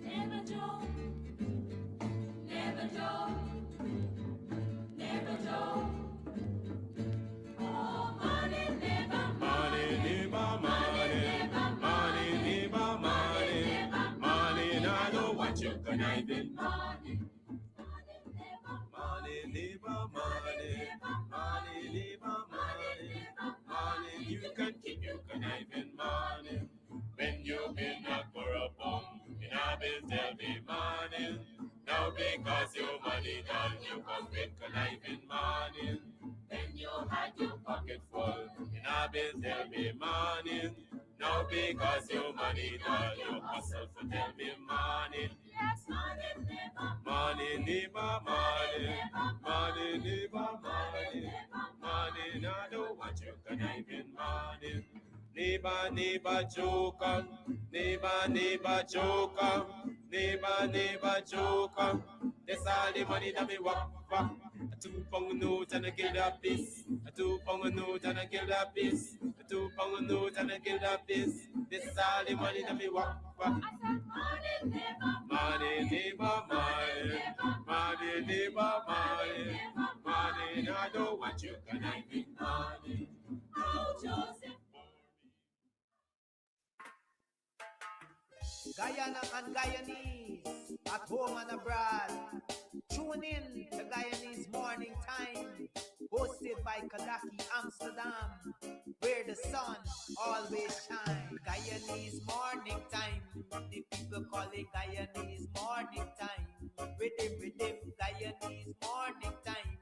Never joke, never joke, never joke. Oh, money never, money never, money never, money never, money never, money. I know what you conniving, money. Money never, money, money never, money, money. You can keep your conniving money. When you've been a corrupt, in a bill tell me money. Now because your money done, you come with conniving money. When you had your pocket full, in a bill tell me money. Now because your money done, you hustle for tell me money. Yes, money never, money never, money, money never, money, money. Now I don't want you conniving money. Neighbor, neighbor, joker. Neighbor, neighbor, joker. Neighbor, neighbor, joker. That's all the money that me walk. A 2 pound note and I kill that piece. A 2 pound note and I kill that piece. A 2 pound note and I kill that piece. This is all the money that me walk. I said money neighbor, money neighbor, money, money neighbor, money, money. I don't want you conniving money. Oh, Joseph. Guyana and Guyanese, at home and abroad. Tune in to Guyanese Morning Time, hosted by Kadaki Amsterdam, where the sun always shines. Guyanese Morning Time, the people call it Guyanese Morning Time. Rhythm, rhythm, Guyanese Morning Time.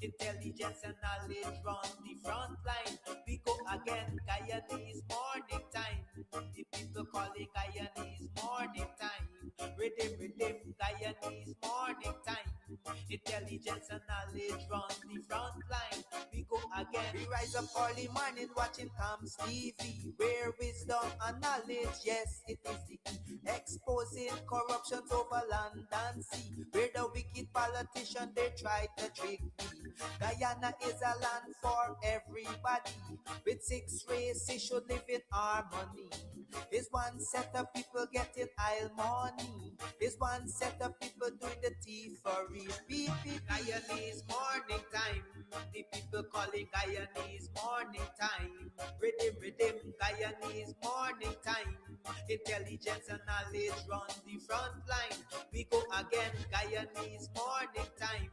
Intelligence and knowledge run the front line. We go again, Guyanese Morning Time. The people call it Guyanese Morning Time. Rhythm, rhythm, Guyanese Morning Time. Intelligence and knowledge run the front line. We go again. We rise up early morning watching Tom's TV, where wisdom and knowledge, yes, it is the key. Exposing corruption over land and sea, where the wicked politician they try to trick me. Guyana is a land for everybody. With 6 races should live in harmony. Is one set of people getting aisle money. Is one set of people doing the thievery. Guyanese morning time. The people calling Guyanese morning time. Rhythm, rhythm, Guyanese morning time. Intelligence and knowledge run the front line. We go again, Guyanese morning time.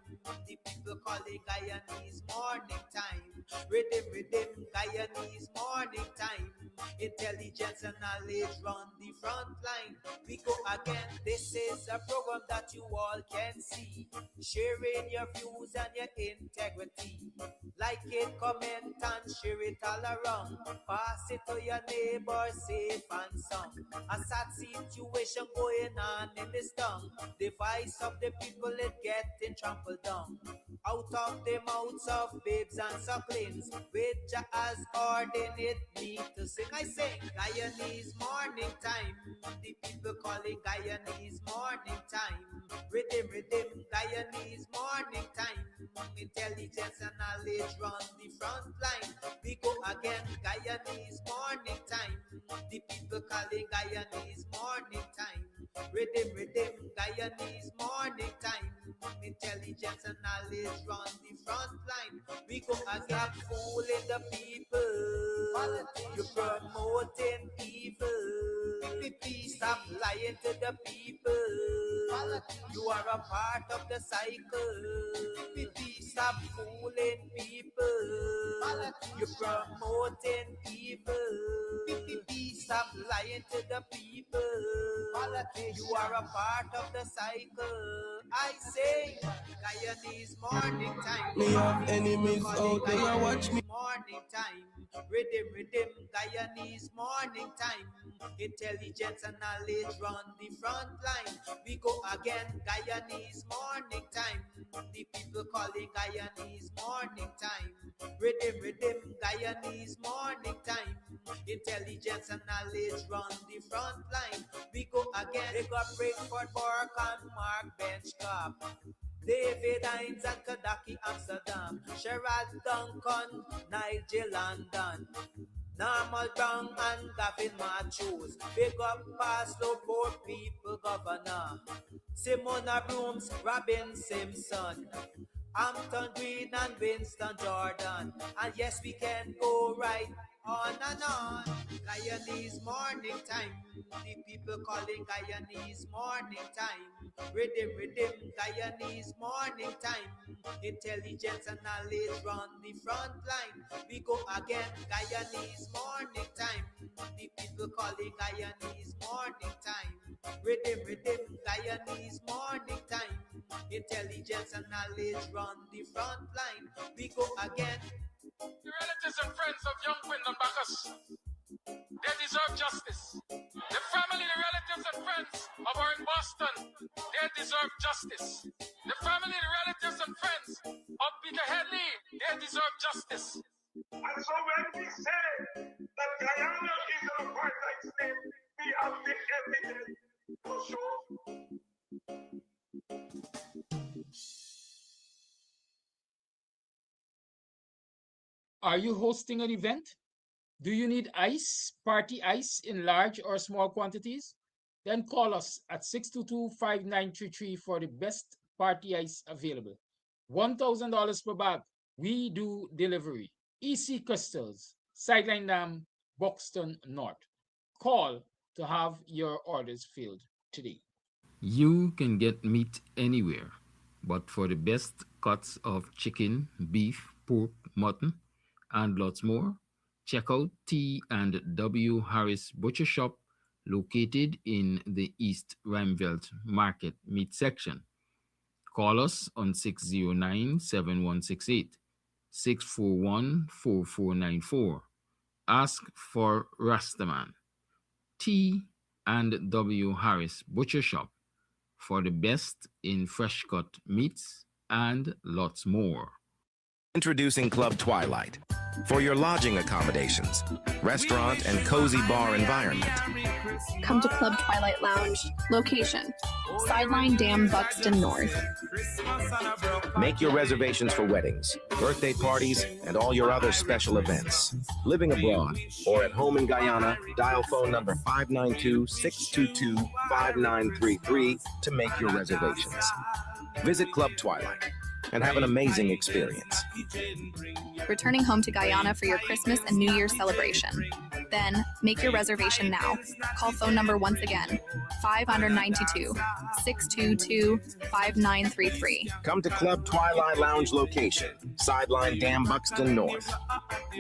The people calling Guyanese morning time. Rhythm, rhythm, Guyanese morning time. Intelligence and knowledge run the front line. We go again. This is a program that you all can see. Sharing your views and your integrity. Like it, comment and share it all around. Pass it to your neighbor, safe and sound. A sad situation going on in this town. The voice of the people is getting trampled down. Out of the mouths of babes and sucklings, which has ordained me to sing. I sing Guyanese morning time. The people calling Guyanese morning time. Rhythm, rhythm, Guyanese morning time. Intelligence and knowledge run the front line. We go again, Guyanese morning time. The people calling Guyanese morning time. Rhythm, rhythm, Guyanese morning time. Intelligence and knowledge run the front line. We go again, fooling the people. You're promoting evil. Stop lying to the people. You are a part of the cycle. Stop fooling people. You're promoting evil. Stop lying to the people. You are a part of the cycle. I say, Guyanese morning time. Me have enemies out there, watch me. Morning time. Rhythm, rhythm, Guyanese morning time. Intelligence and knowledge run the front line. We go again, Guyanese morning time. The people calling Guyanese morning time. Rhythm, rhythm, Guyanese morning time. Intelligence and knowledge run the front line. We go again, they got Breakford, Bork and Mark Benchcop. David Hines and Kadaki Amsterdam. Sherrod Duncan, Nigel London. Normal Brown and Gavin Matthews. Big up Pastor, poor people governor. Simona Brooms, Robin Simpson. Hampton Green and Winston Jordan. And yes, we can go right on and on. Guyanese morning time. The people calling Guyanese morning time. Rhythm, Guyanese morning time. Intelligence and knowledge run the front line. We go again, Guyanese morning time. The people calling Guyanese morning time. Rhythm, Guyanese morning time. Intelligence and knowledge run the front line. We go again. The relatives and friends of young Quinton Bacchus, they deserve justice. The family, the relatives and friends of our in Boston, they deserve justice. The family, the relatives and friends of Peter Headley, they deserve justice. And so when we say that Guyana is an apartheid state, we have the evidence to show. Are you hosting an event? Do you need ice, party ice in large or small quantities? Then call us at 622-5933 for the best party ice available. $1,000 per bag. We do delivery. EC Crystals, Sideline Dam, Buxton North. Call to have your orders filled today. You can get meat anywhere, but for the best cuts of chicken, beef, pork, mutton, and lots more, check out T&W Harris Butcher Shop located in the East Rheinveld Market Meat Section. Call us on 609-7168, 641-4494. Ask for Rastaman. T&W Harris Butcher Shop for the best in fresh cut meats and lots more. Introducing Club Twilight. For your lodging accommodations, restaurant, and cozy bar environment. Come to Club Twilight Lounge. Location: Sideline Dam, Buxton North. Make your reservations for weddings, birthday parties, and all your other special events. Living abroad or at home in Guyana, dial phone number 592-622-5933 to make your reservations. Visit Club Twilight and have an amazing experience. Returning home to Guyana for your Christmas and New Year celebration. Then, make your reservation now. Call phone number once again, 592-622-5933. Come to Club Twilight Lounge location, Sideline Dam, Buxton North.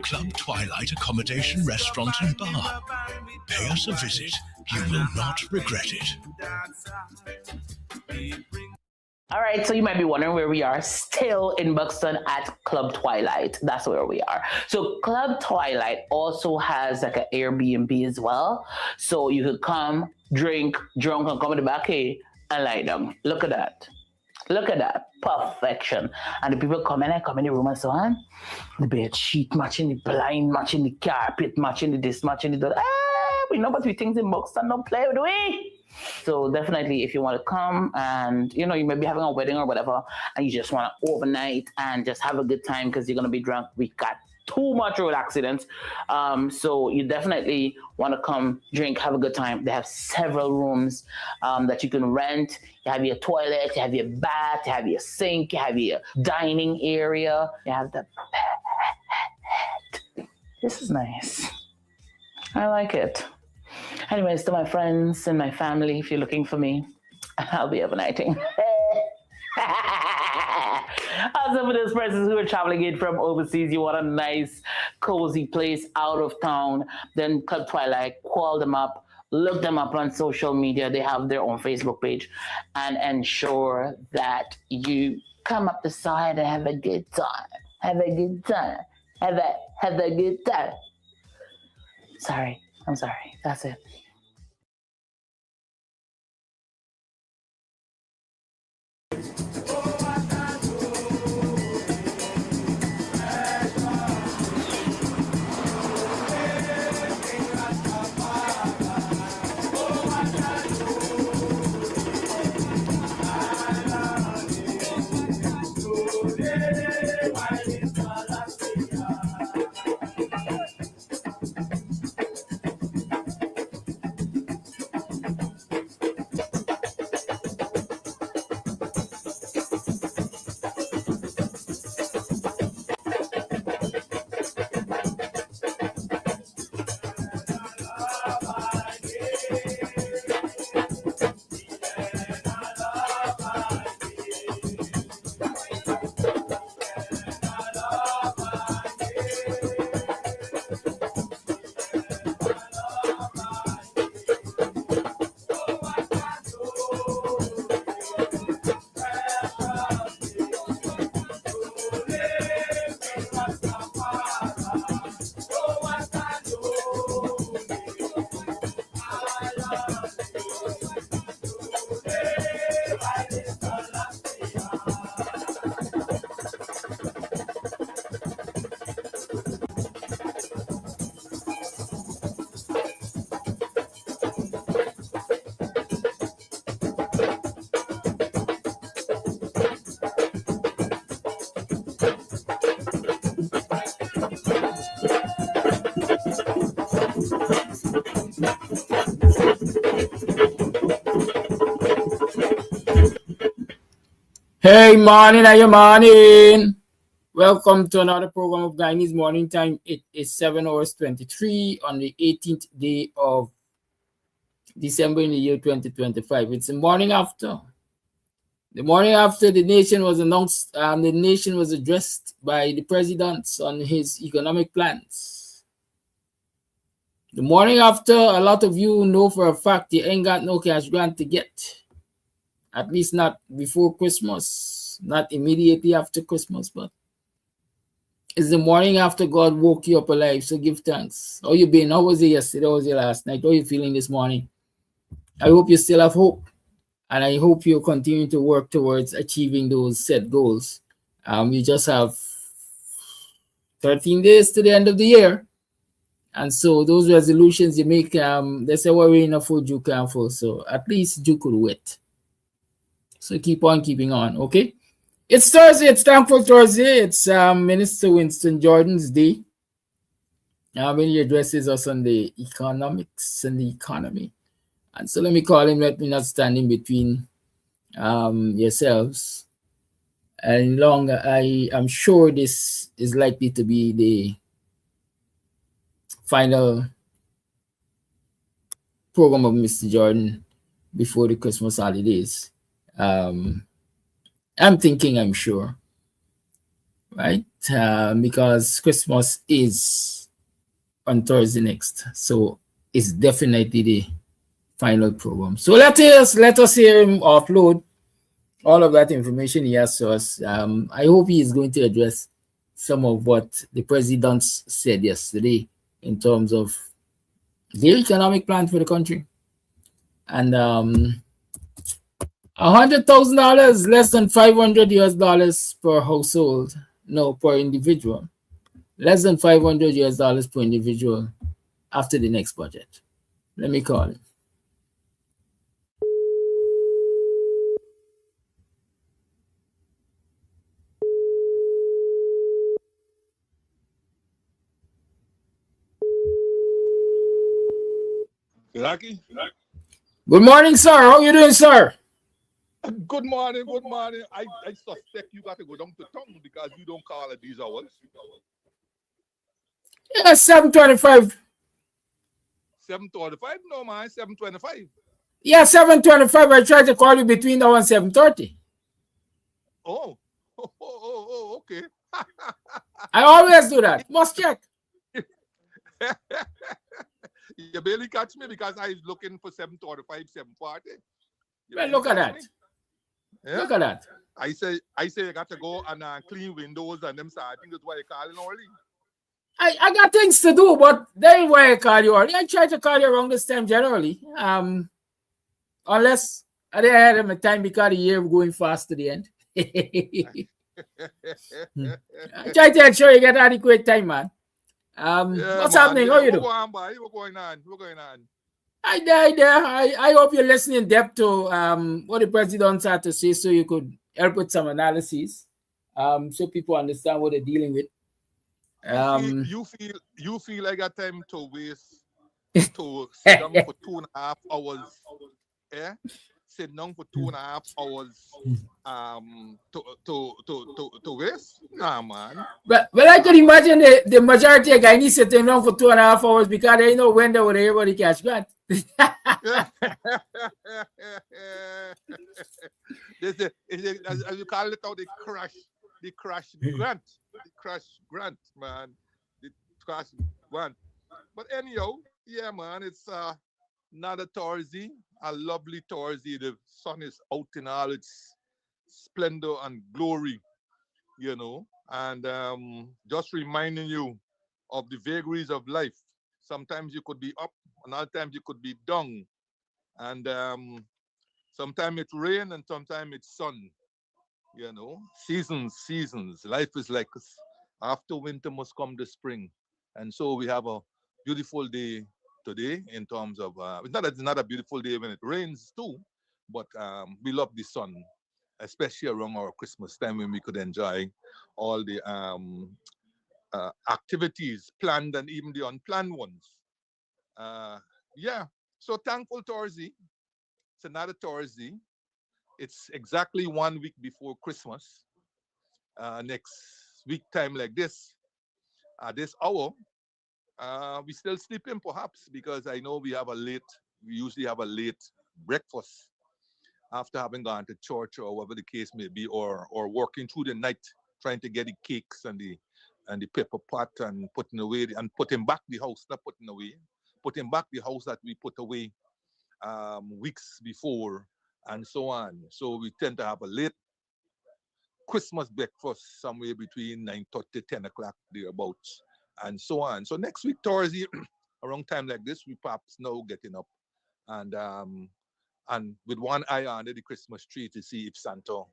Club Twilight Accommodation, Restaurant and Bar. Pay us a visit. You will not regret it. All right, so you might be wondering where we are, still in Buxton at Club Twilight. That's where we are. So Club Twilight also has like an Airbnb as well. So you could come, drink, drunk, and come in the back here and lie down. Look at that. Look at that. Perfection. And the people come in the room and so on. The bed sheet matching the blind, matching the carpet, matching the this, matching the that. We know but we things in Buxton don't play with we. So definitely, if you want to come and, you may be having a wedding or whatever, and you just want to overnight and just have a good time because you're going to be drunk. We got too much road accidents. So you definitely want to come, drink, have a good time. They have several rooms that you can rent. You have your toilet, you have your bath, you have your sink, you have your dining area. You have the bed. This is nice. I like it. Anyways, to my friends and my family, if you're looking for me, I'll be overnighting. Also for those persons who are traveling in from overseas, you want a nice, cozy place out of town, then Club Twilight, call them up, look them up on social media. They have their own Facebook page, and ensure that you come up the side and have a good time. Have a good time. Have a good time. I'm sorry. That's it. Hey, morning, are you morning? Welcome to another program of Guyanese Morning Time. It is 7 hours 23 on the 18th day of December in the year 2025. It's the morning after. The morning after the nation was announced, the nation was addressed by the president on his economic plans. The morning after, a lot of you know for a fact you ain't got no cash grant to get. At least not before Christmas, not immediately after Christmas, but it's the morning after God woke you up alive, so give thanks. How you been? How was it yesterday? How was it last night? How are you feeling this morning? I hope you still have hope, and I hope you continue to work towards achieving those set goals. You just have 13 days to the end of the year, and so those resolutions you make, they say we're in a full you can full, so at least you could wait. So keep on keeping on, okay? It's Thursday. It's Thankful Thursday. It's Minister Winston Jordan's day. Many addresses us on the economics and the economy. And so let me call him. Let me not stand in between yourselves. And longer, I am sure this is likely to be the final program of Mr. Jordan before the Christmas holidays. I'm thinking, I'm sure, right? Because Christmas is on Thursday next, so it's definitely the final program. So let us hear him upload all of that information he has to us. I hope he is going to address some of what the president said yesterday in terms of the economic plan for the country. And $100,000, less than $500 per household, no, per individual, less than $500 per individual after the next budget. Let me call him. Lucky? Good morning, sir. How are you doing, sir? Good morning, good morning. I suspect you got to go down to town because you don't call at these hours. Yeah, 7:25. 7:25? No, man, 7:25. Yeah, 7:25. I tried to call you between now and 7:30. Oh, okay. I always do that. Must check. You barely catch me because I was looking for 7:45, 7:40. Well, look at that. Yeah? Look at that. I say you got to go and clean windows and them side. I think that's why you're calling early. I got things to do, but that ain't why I call you early. I try to call you around this time generally. Unless I didn't have my time because the year going fast to the end. I try to ensure you get adequate time, man. What's happening? How you doing? What's going on? I hope you're listening in depth to what the president had to say, so you could help with some analysis, so people understand what they're dealing with. You feel I got time to waste to sit down for 2.5 hours? Yeah, sit down for 2.5 hours to waste? Nah, man. But I could imagine the majority of Guyanese sitting down for 2.5 hours because they know when they would everybody cash grant. This is, as you call it out, the crash grant, man, the crash grant. But anyhow, yeah, man, it's not a Thursday, a lovely Thursday. The sun is out in all its splendor and glory, you know, and just reminding you of the vagaries of life. Sometimes you could be up, and other times you could be down, and sometimes it's rain and sometimes it's sun. You know, seasons. Life is like after winter must come the spring, and so we have a beautiful day today. In terms of it's not a beautiful day when it rains too, but we love the sun, especially around our Christmas time when we could enjoy all the activities planned and even the unplanned ones. Yeah, so thankful Thursday. It's another Thursday. It's exactly 1 week before Christmas. Next week time like this, this hour, we still sleeping perhaps because I know we usually have a late breakfast after having gone to church or whatever the case may be, or working through the night trying to get the cakes and the paper pot and putting away and putting back the house, not putting away, putting back the house that we put away weeks before and so on. So we tend to have a late Christmas breakfast somewhere between 9:30, 10 o'clock thereabouts, and so on. So next week, Thursday, around time like this, we perhaps now getting up and with one eye under the Christmas tree to see if Santa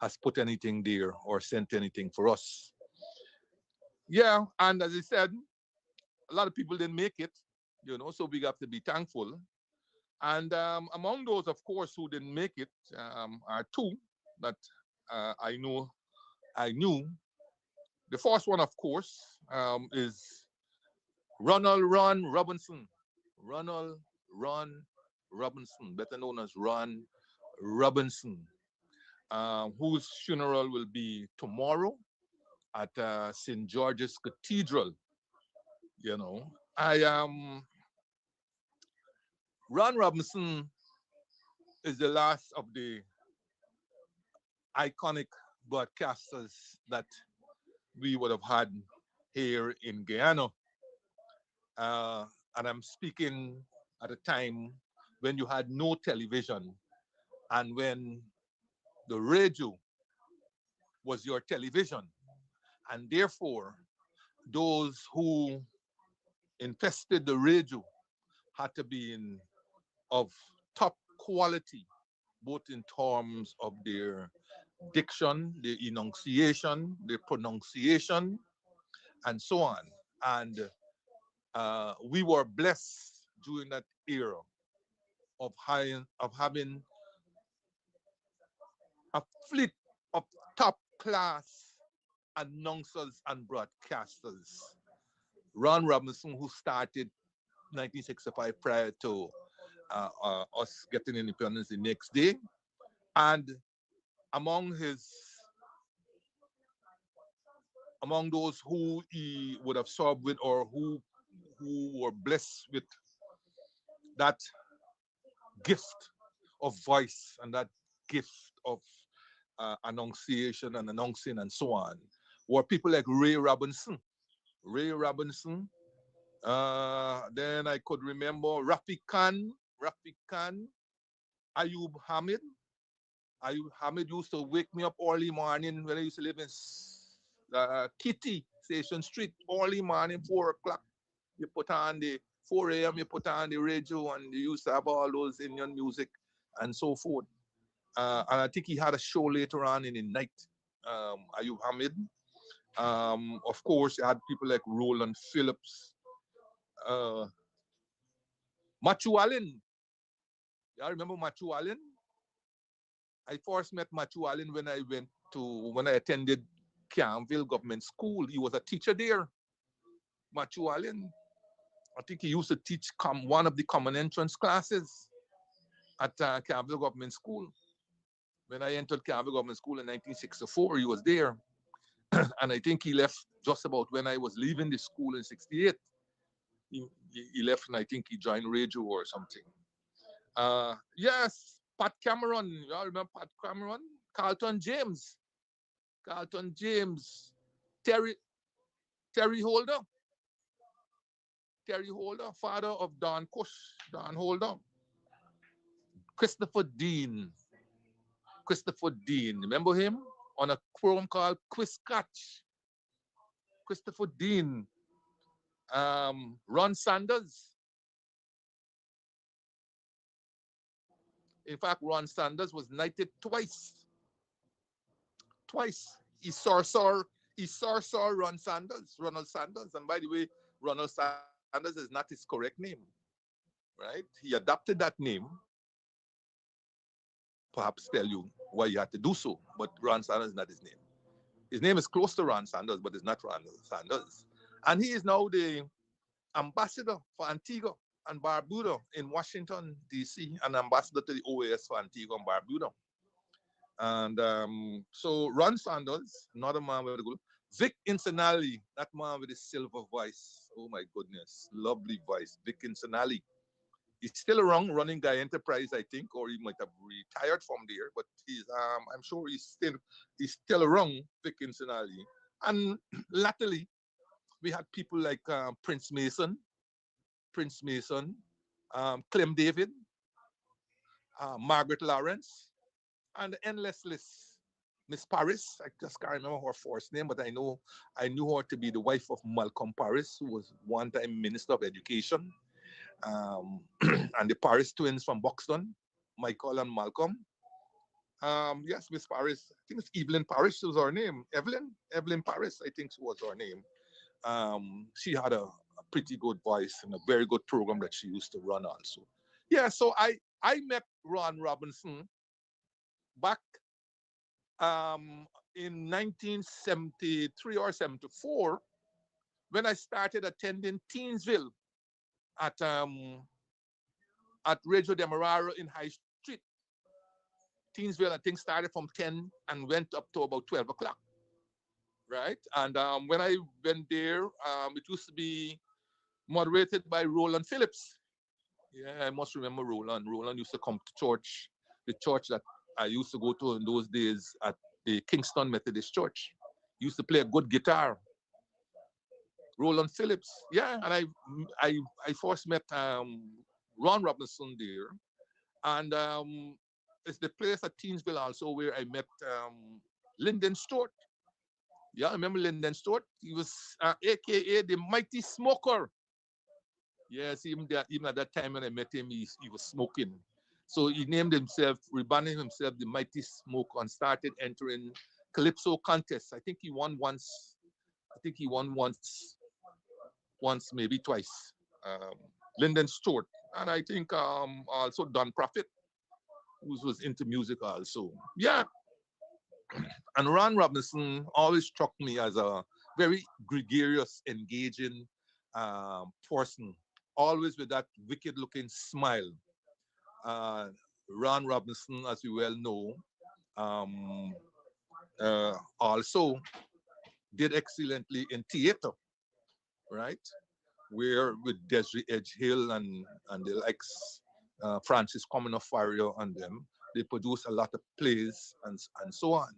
has put anything there or sent anything for us. Yeah, and as I said, a lot of people didn't make it, so we have to be thankful. And among those, of course, who didn't make it are two that I knew. The first one, of course, is Ronald Ron Robinson. Ronald Ron Robinson, better known as Ron Robinson, whose funeral will be tomorrow at St. George's Cathedral. Ron Robinson is the last of the iconic broadcasters that we would have had here in Guyana. And I'm speaking at a time when you had no television and when the radio was your television. And therefore, those who infested the radio had to be of top quality, both in terms of their diction, their enunciation, their pronunciation, and so on. And we were blessed during that era of having a fleet of top class announcers and broadcasters. Ron Robinson, who started 1965 prior to us getting independence the next day, and among those who he would have served with or who were blessed with that gift of voice and that gift of annunciation and announcing and so on, were people like Ray Robinson. Then I could remember Rafi Khan, Ayub Hamid. Ayub Hamid used to wake me up early morning when I used to live in Kitty Station Street. Early morning, 4 o'clock. You put on the 4 a.m. You put on the radio, and you used to have all those Indian music and so forth. And I think he had a show later on in the night. Ayub Hamid. Of course, you had people like Roland Phillips, Machu Allen. I remember Machu Allen. I first met Machu Allen when I attended Canville Government School. He was a teacher there. Machu Allen. I think he used to teach one of the common entrance classes at Canville Government School. When I entered Canville Government School in 1964, he was there. And I think he left just about when I was leaving the school in 68. He left, and I think he joined radio or something. Yes, Pat Cameron. You all remember Pat Cameron? Carlton James, Terry Holder, father of Don Holder, Christopher Dean. Remember him on a program called Quiz Catch? Christopher Dean, Ron Sanders. In fact, Ron Sanders was knighted twice. He saw Ronald Sanders. And by the way, Ronald Sanders is not his correct name, right? He adopted that name. Perhaps tell you why he had to do so, but Ron Sanders is not his name. His name is close to Ron Sanders, but it's not Ron Sanders. And he is now the ambassador for Antigua and Barbuda in Washington, D.C., and ambassador to the OAS for Antigua and Barbuda. And so Ron Sanders, another man with a good. Vic Insinali, that man with his silver voice. Oh my goodness, lovely voice. Vic Insinali. He's still around running Guy Enterprise, I think, or he might have retired from there. But he's, I'm sure he's still around, Vic Insinali. And latterly, we had people like Prince Mason, Clem David, Margaret Lawrence, and the endless list. Miss Paris, I just can't remember her first name, but I knew her to be the wife of Malcolm Paris, who was one time Minister of Education. And the Paris twins from Buxton, Michael and Malcolm. Yes, Miss Paris, I think it's Evelyn Paris was her name. Evelyn Paris, I think was her name. She had a pretty good voice and a very good program that she used to run also. Yeah, so I met Ron Robinson back in 1973 or 74 when I started attending Teensville at Radio Demerara in High Street. Teensville, I think, started from 10 and went up to about 12 o'clock, right? And when I went there, it used to be moderated by Roland Phillips. Yeah, I must remember Roland. Roland used to come to church, the church that I used to go to in those days at the Kingston Methodist Church. He used to play a good guitar. Roland Phillips, yeah, and I first met Ron Robinson there, and it's the place at Teensville also where I met Lyndon Stewart. Yeah, I remember Lyndon Stewart. He was AKA the Mighty Smoker. Yes, even at that time when I met him, he was smoking. So he named himself, rebranded himself the Mighty Smoker and started entering Calypso contests. I think he won once. Once, maybe twice. Lyndon Stewart. And I think also Don Prophet, who was into music also. Yeah. And Ron Robinson always struck me as a very gregarious, engaging person, always with that wicked-looking smile. Ron Robinson, as you well know, also did excellently in theater, right? Where with Desiree Edgehill and the likes, Francis Commoner Farrier and them, they produce a lot of plays and so on.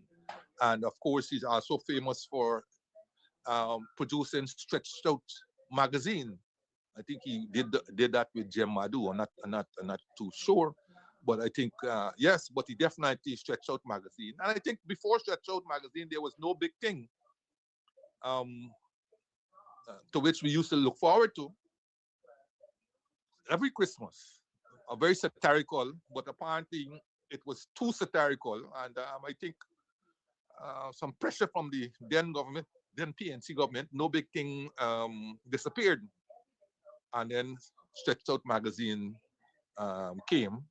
And of course, he's also famous for producing Stretched Out magazine. I think he did that with Jem Madu. I'm not too sure, but I think yes. But he definitely Stretched Out magazine. And I think before Stretched Out magazine, there was No Big Thing, to which we used to look forward to every Christmas. Very satirical, but apparently it was too satirical, and I think some pressure from the then government, then PNC government, No Big Thing disappeared. And then Stretched Out magazine came.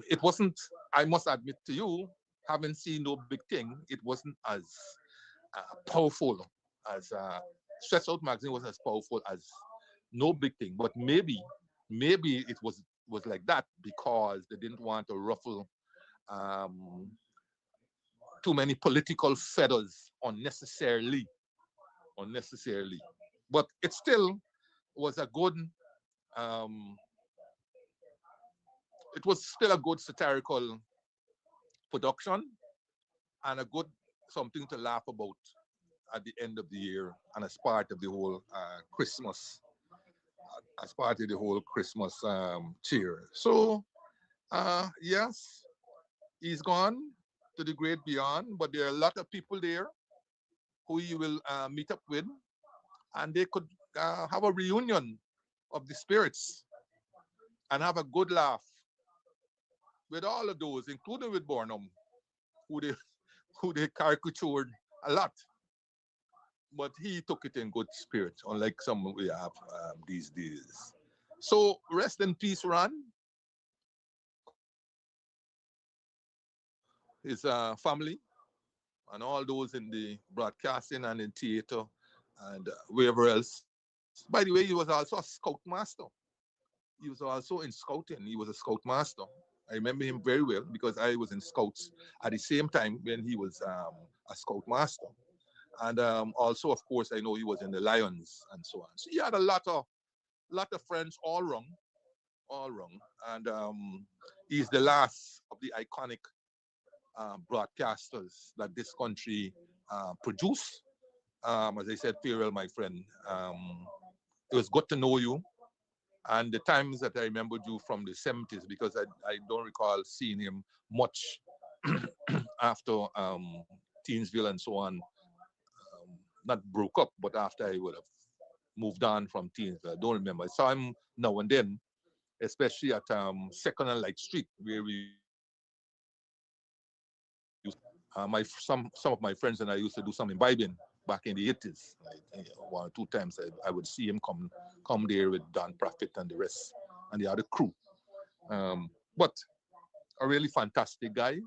It wasn't, I must admit to you, having seen No Big Thing, it wasn't as powerful as Stretched Out magazine was as powerful as No Big Thing. But maybe it was like that because they didn't want to ruffle too many political feathers unnecessarily. But it still was a good, it was still a good satirical production and a good something to laugh about at the end of the year and as part of the whole Christmas, cheer. So, yes, he's gone to the great beyond, but there are a lot of people there who you will meet up with, and they could have a reunion of the spirits and have a good laugh with all of those, including with Bornum, who they caricatured a lot. But he took it in good spirit, unlike some we have these days. So rest in peace, Ron. His family, and all those in the broadcasting and in theater and wherever else. By the way, he was also a scoutmaster. He was also in scouting. He was a scout master. I remember him very well because I was in scouts at the same time when he was a scout master. And also, of course, I know he was in the Lions and so on. So he had a lot of friends all wrong, all wrong. And he's the last of the iconic broadcasters that this country produced. As I said, farewell, my friend. It was good to know you. And the times that I remembered you from the 70s, because I don't recall seeing him much after Teensville and so on, not broke up, but after I would have moved on from Teensville. I don't remember. I saw him now and then, especially at Second and Light Street, where we used some of my friends and I used to do some imbibing back in the 80s. Like, one or two times I would see him come there with Don Prophet and the rest and the other crew. But a really fantastic guy,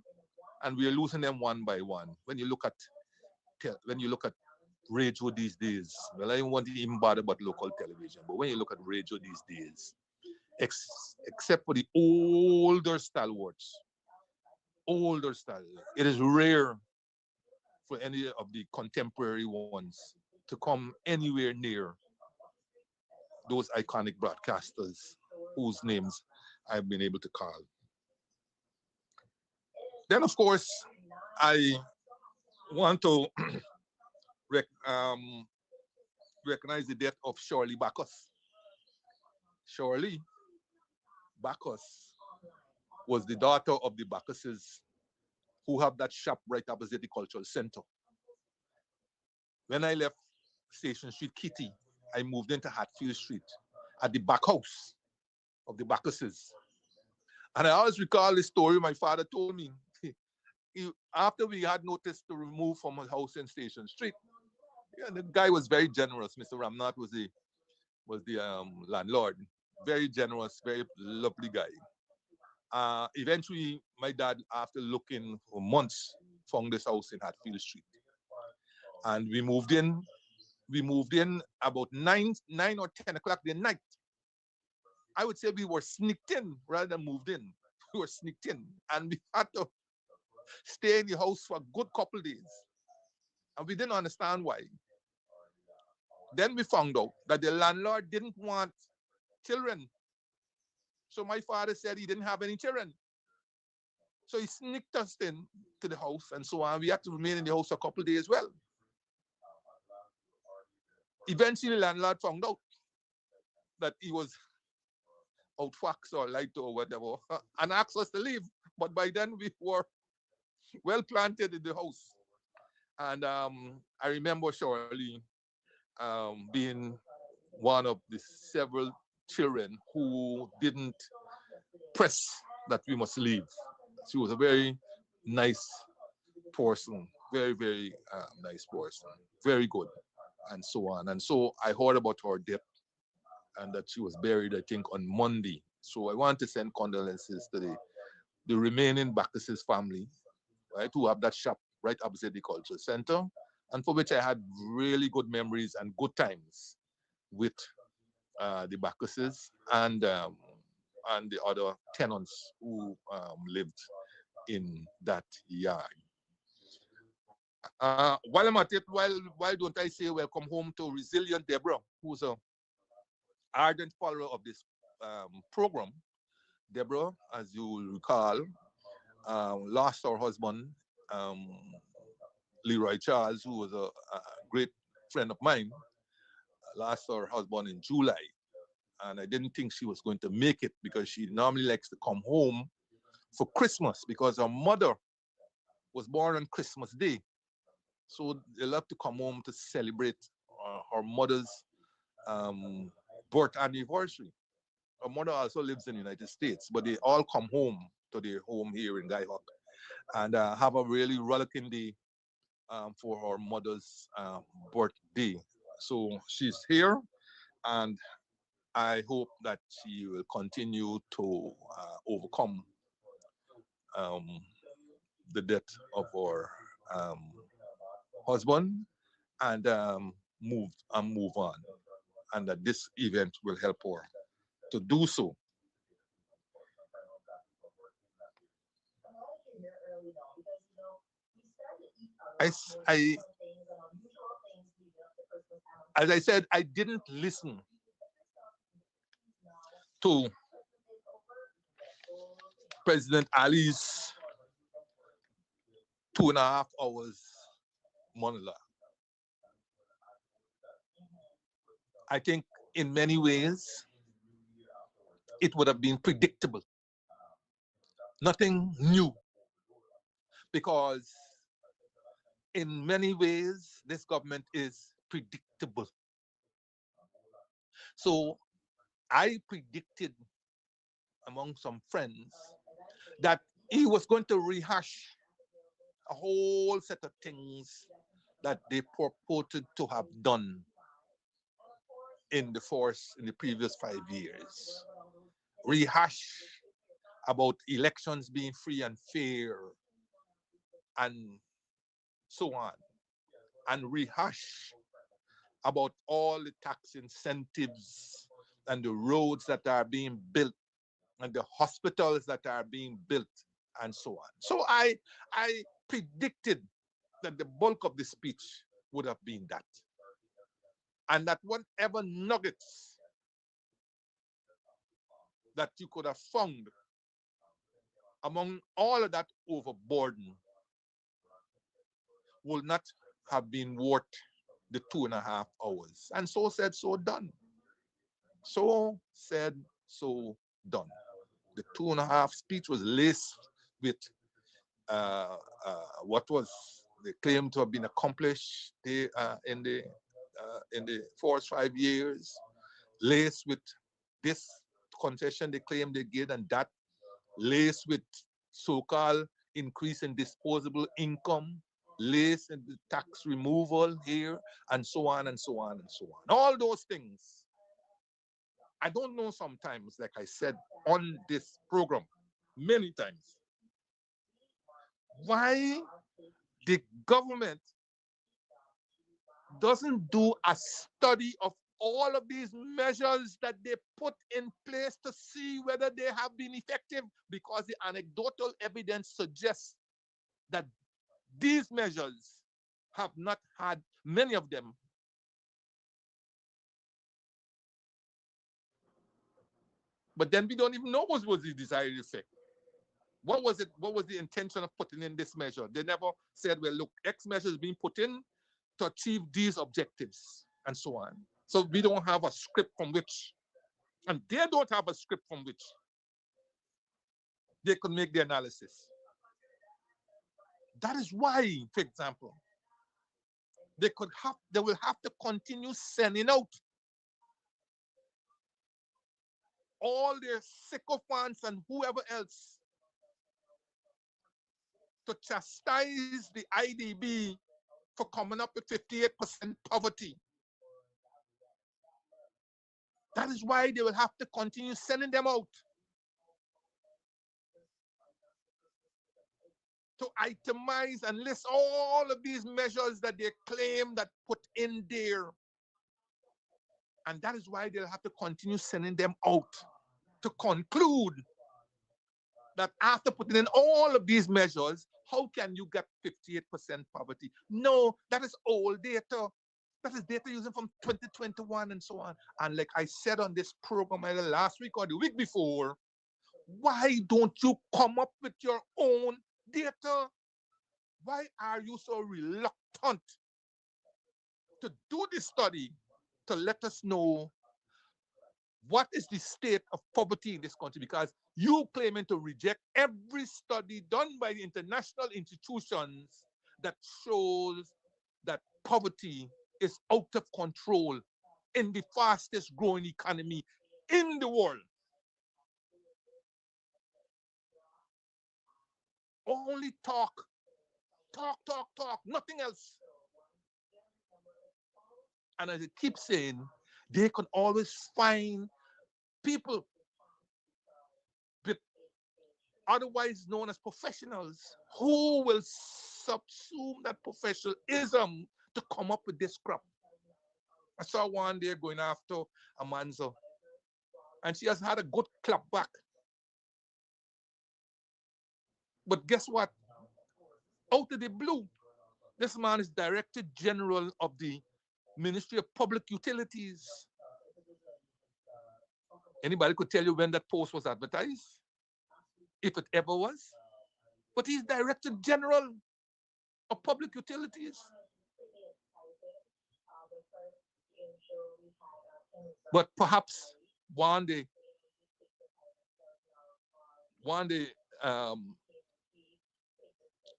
and we are losing them one by one. When you look at radio these days, well, I don't want to even bother about local television, but when you look at radio these days, except for the older style, it is rare for any of the contemporary ones to come anywhere near those iconic broadcasters whose names I've been able to call. Then, of course, I want to recognize the death of Shirley Bacchus. Shirley Bacchus was the daughter of the Bacchuses who have that shop right opposite the Cultural Center. When I left Station Street Kitty, I moved into Hatfield Street at the back house of the Bacchuses. And I always recall the story my father told me. After we had notice to remove from his house in Station Street, yeah, the guy was very generous. Mr. Ramnath was the landlord. Very generous, very lovely guy. Eventually, my dad, after looking for months, found this house in Hatfield Street. And we moved in. We moved in about 9 or 10 o'clock the night. I would say we were sneaked in rather than moved in. We were sneaked in. And we had to stay in the house for a good couple days. And we didn't understand why. Then we found out that the landlord didn't want children. So my father said he didn't have any children. So he sneaked us in to the house and so on. We had to remain in the house a couple of days. Well, eventually the landlord found out that he was out fax or light or whatever and asked us to leave. But by then we were well planted in the house. And I remember Shirley being one of the several children who didn't press that we must leave. She was a very nice person, very, very nice person, very good, and so on. And so I heard about her death and that she was buried, I think, on Monday. So I want to send condolences to the remaining Bacchus's family, right, who have that shop right opposite the Cultural Center, and for which I had really good memories and good times with the Bacchuses and the other tenants who lived in that yard. While I'm at it, why don't I say welcome home to Resilient Deborah, who's a ardent follower of this program. Deborah, as you will recall, lost her husband, Leroy Charles, who was a great friend of mine, lost her husband in July. And I didn't think she was going to make it because she normally likes to come home for Christmas because her mother was born on Christmas Day. So they love to come home to celebrate her mother's birth anniversary. Her mother also lives in the United States, but they all come home to their home here in Guyhawk and have a really rollicking day for her mother's birthday. So she's here, and I hope that she will continue to overcome the death of her husband and move on, and that this event will help her to do so. I, as I said, I didn't listen to President Ali's 2.5 hours monologue. I think in many ways it would have been predictable. Nothing new. Because in many ways, this government is predictable. So I predicted among some friends that he was going to rehash a whole set of things that they purported to have done in the previous 5 years. Rehash about elections being free and fair and so on. And rehash about all the tax incentives and the roads that are being built and the hospitals that are being built and so on. So I predicted that the bulk of the speech would have been that. And that whatever nuggets that you could have found among all of that overburden will not have been worth the 2.5 hours. And so said, so done. So said, so done. The 2.5 speech was laced with what was they claimed to have been accomplished in the first 5 years, laced with this concession they claimed they did and that, laced with so-called increase in disposable income, laced in the tax removal here, and so on and so on and so on. All those things. I don't know sometimes, like I said on this program many times, why the government doesn't do a study of all of these measures that they put in place to see whether they have been effective, because the anecdotal evidence suggests that these measures have not had, many of them, but then we don't even know what was the desired effect. What was it? What was the intention of putting in this measure? They never said, well, look, X measure is being put in to achieve these objectives and so on. So we don't have a script from which, and they don't have a script from which they could make the analysis. That is why, for example, they will have to continue sending out all their sycophants and whoever else to chastise the IDB for coming up with 58% poverty. That is why they will have to continue sending them out to itemize and list all of these measures that they claim that put in there. And that is why they'll have to continue sending them out to conclude that after putting in all of these measures, how can you get 58% poverty? No, that is old data. That is data using from 2021 and so on. And like I said on this program either last week or the week before, why don't you come up with your own data? Why are you so reluctant to do this study to let us know what is the state of poverty in this country? Because you claiming to reject every study done by the international institutions that shows that poverty is out of control in the fastest growing economy in the world. Only talk, nothing else. And as I keep saying, they can always find people, otherwise known as professionals, who will subsume that professionalism to come up with this crap. I saw one day going after a man's And she has had a good clap back. But guess what? Out of the blue, this man is Director General of the Ministry of Public Utilities. Anybody could tell you when that post was advertised? If it ever was? But he's Director General of Public Utilities. But perhaps one day,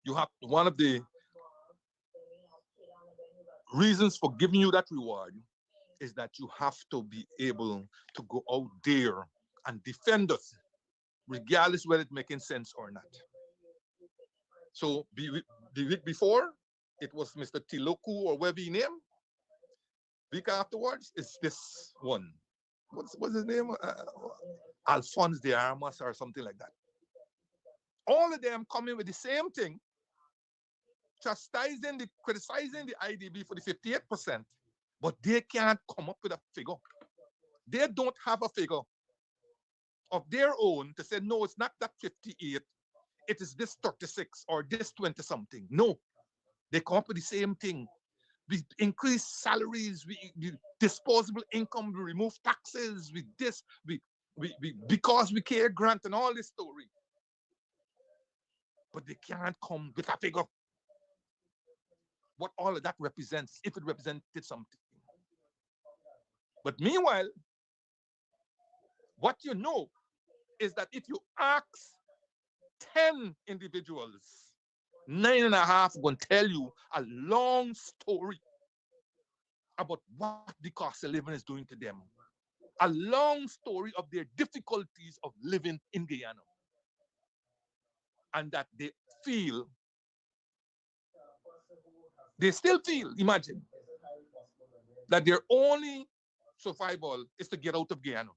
you have one of the reasons for giving you that reward is that you have to be able to go out there and defend us, regardless whether it's making sense or not. So the week before, it was Mr. Tiloku or whatever he named. Week afterwards, it's this one. What's his name? Alphonse de Armas or something like that. All of them coming with the same thing, criticizing the IDB for the 58%, but they can't come up with a figure. They don't have a figure of their own to say, no, it's not that 58, it is this 36 or this 20 something. No, they come up with the same thing. We increase salaries, we disposable income, we remove taxes, we this, we because we care grant and all this story. But they can't come with a figure. What all of that represents, if it represented something. But meanwhile, what you know is that if you ask 10 individuals, 9.5 going to tell you a long story about what the cost of living is doing to them. A long story of their difficulties of living in Guyana. And that they still feel, imagine, that their only survival is to get out of Guyana.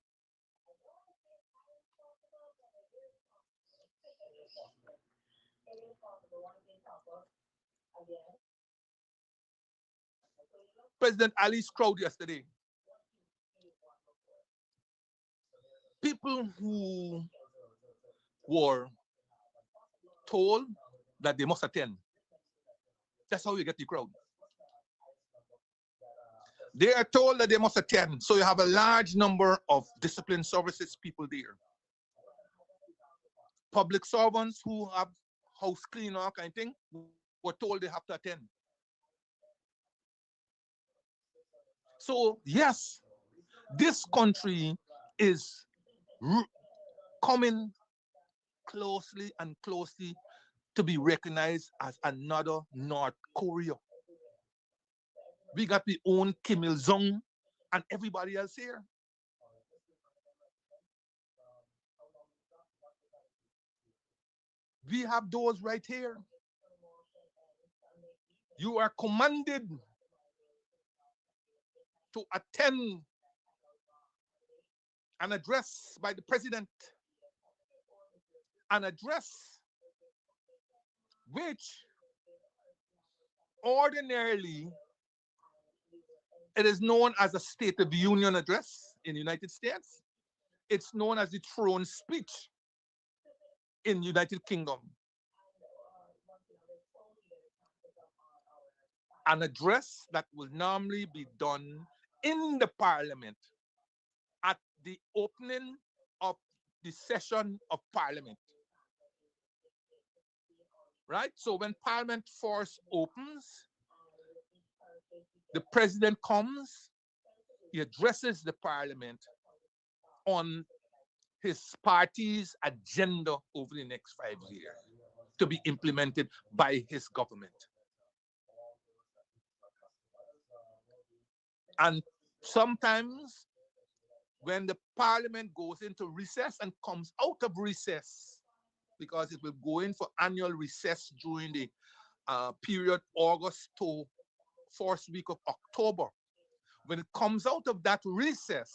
President Ali's crowd yesterday. People who were told that they must attend. That's how you get the crowd. They are told that they must attend, so you have a large number of discipline services people there. Public servants who have house clean or kind of thing were told they have to attend. So yes, this country is coming closely and closely to be recognized as another North Korea. We got the own Kim Il-sung and everybody else here. We have those right here. You are commanded to attend an address by the president, an address which ordinarily it is known as a State of the Union address in the United States. It's known as the throne speech in the United Kingdom. An address that will normally be done in the parliament at the opening of the session of parliament. Right? So when parliament first opens, the president comes, he addresses the parliament on his party's agenda over the next 5 years to be implemented by his government. And sometimes when the parliament goes into recess and comes out of recess, because it will go in for annual recess during the period August to first week of October. When it comes out of that recess,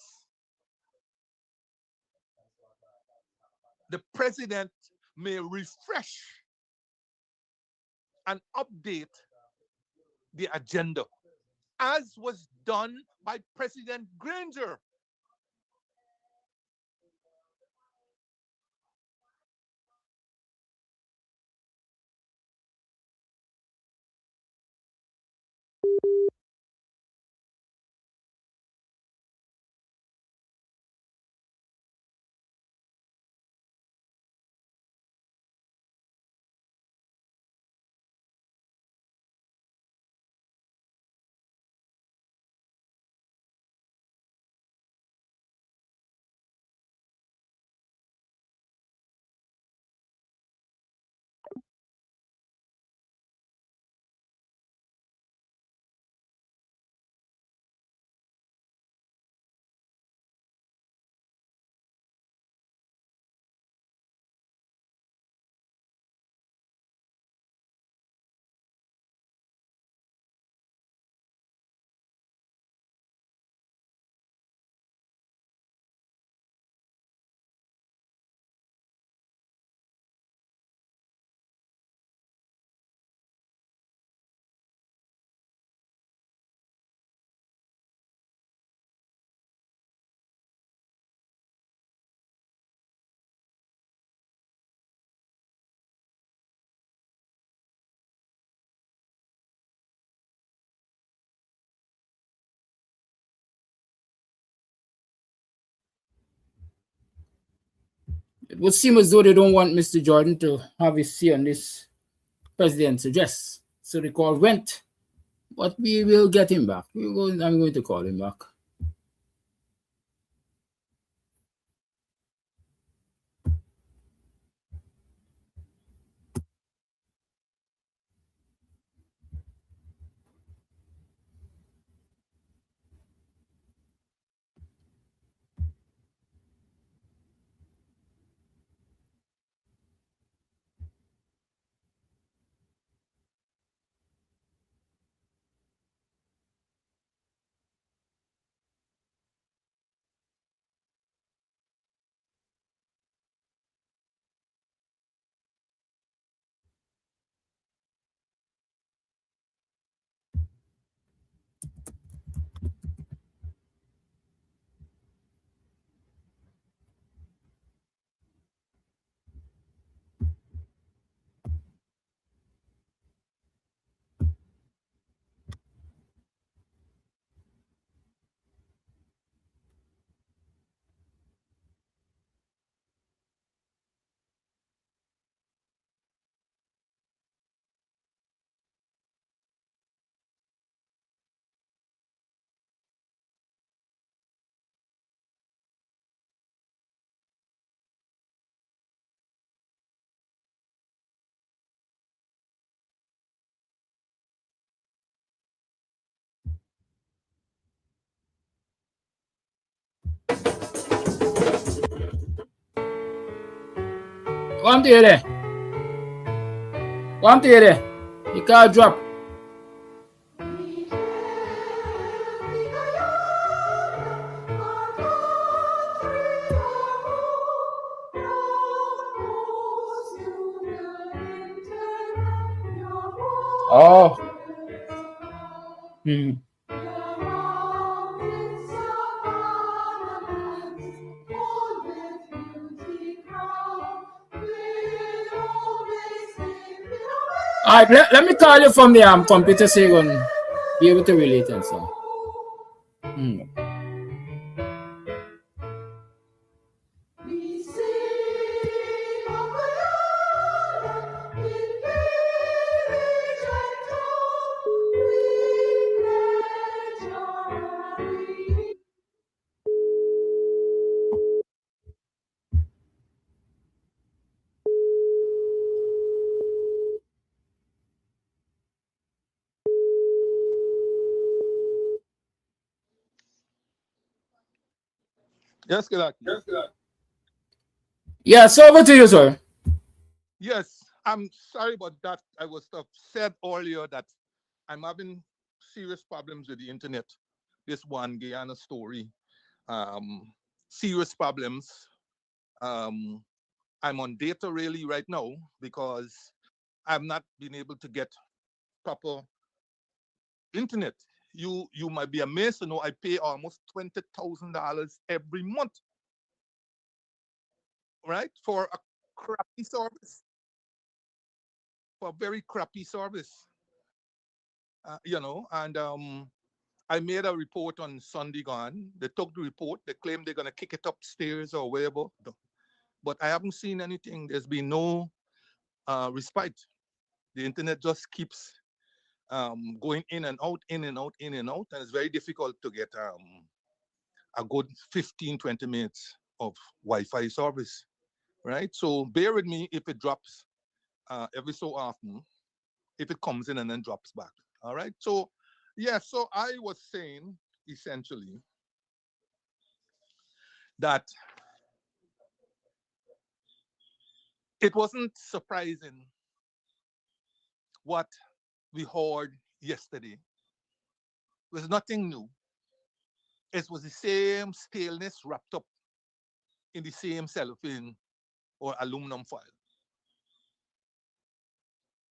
the president may refresh and update the agenda, as was done by President Granger It would seem as though they don't want Mr. Jordan to have his say on this president's address. So the call went, but we will get him back. I'm going to call him back. One to there. One to there. You can't drop. Oh. Hmm. All right, let me call you from the computer so you can be able to relate and so. Hmm. Yes, Kalaki. Yes, over to you, sir. Yes, I'm sorry about that. I was said earlier that I'm having serious problems with the internet. This one Guyana story, serious problems. Um, I'm on data really right now because I've not been able to get proper internet. You might be amazed to know I pay almost $20,000 every month, right, for a crappy service, for a very crappy service. And I made a report on Sunday gone. They took the report. They claim they're gonna kick it upstairs or wherever. But I haven't seen anything. There's been no respite. The internet just keeps going in and out, in and out, in and out, and it's very difficult to get a good 15, 20 minutes of Wi-Fi service, right? So bear with me if it drops every so often, if it comes in and then drops back. All right. So yeah, so I was saying essentially that it wasn't surprising what we heard yesterday. It was nothing new. It was the same staleness wrapped up in the same cellophane or aluminum foil.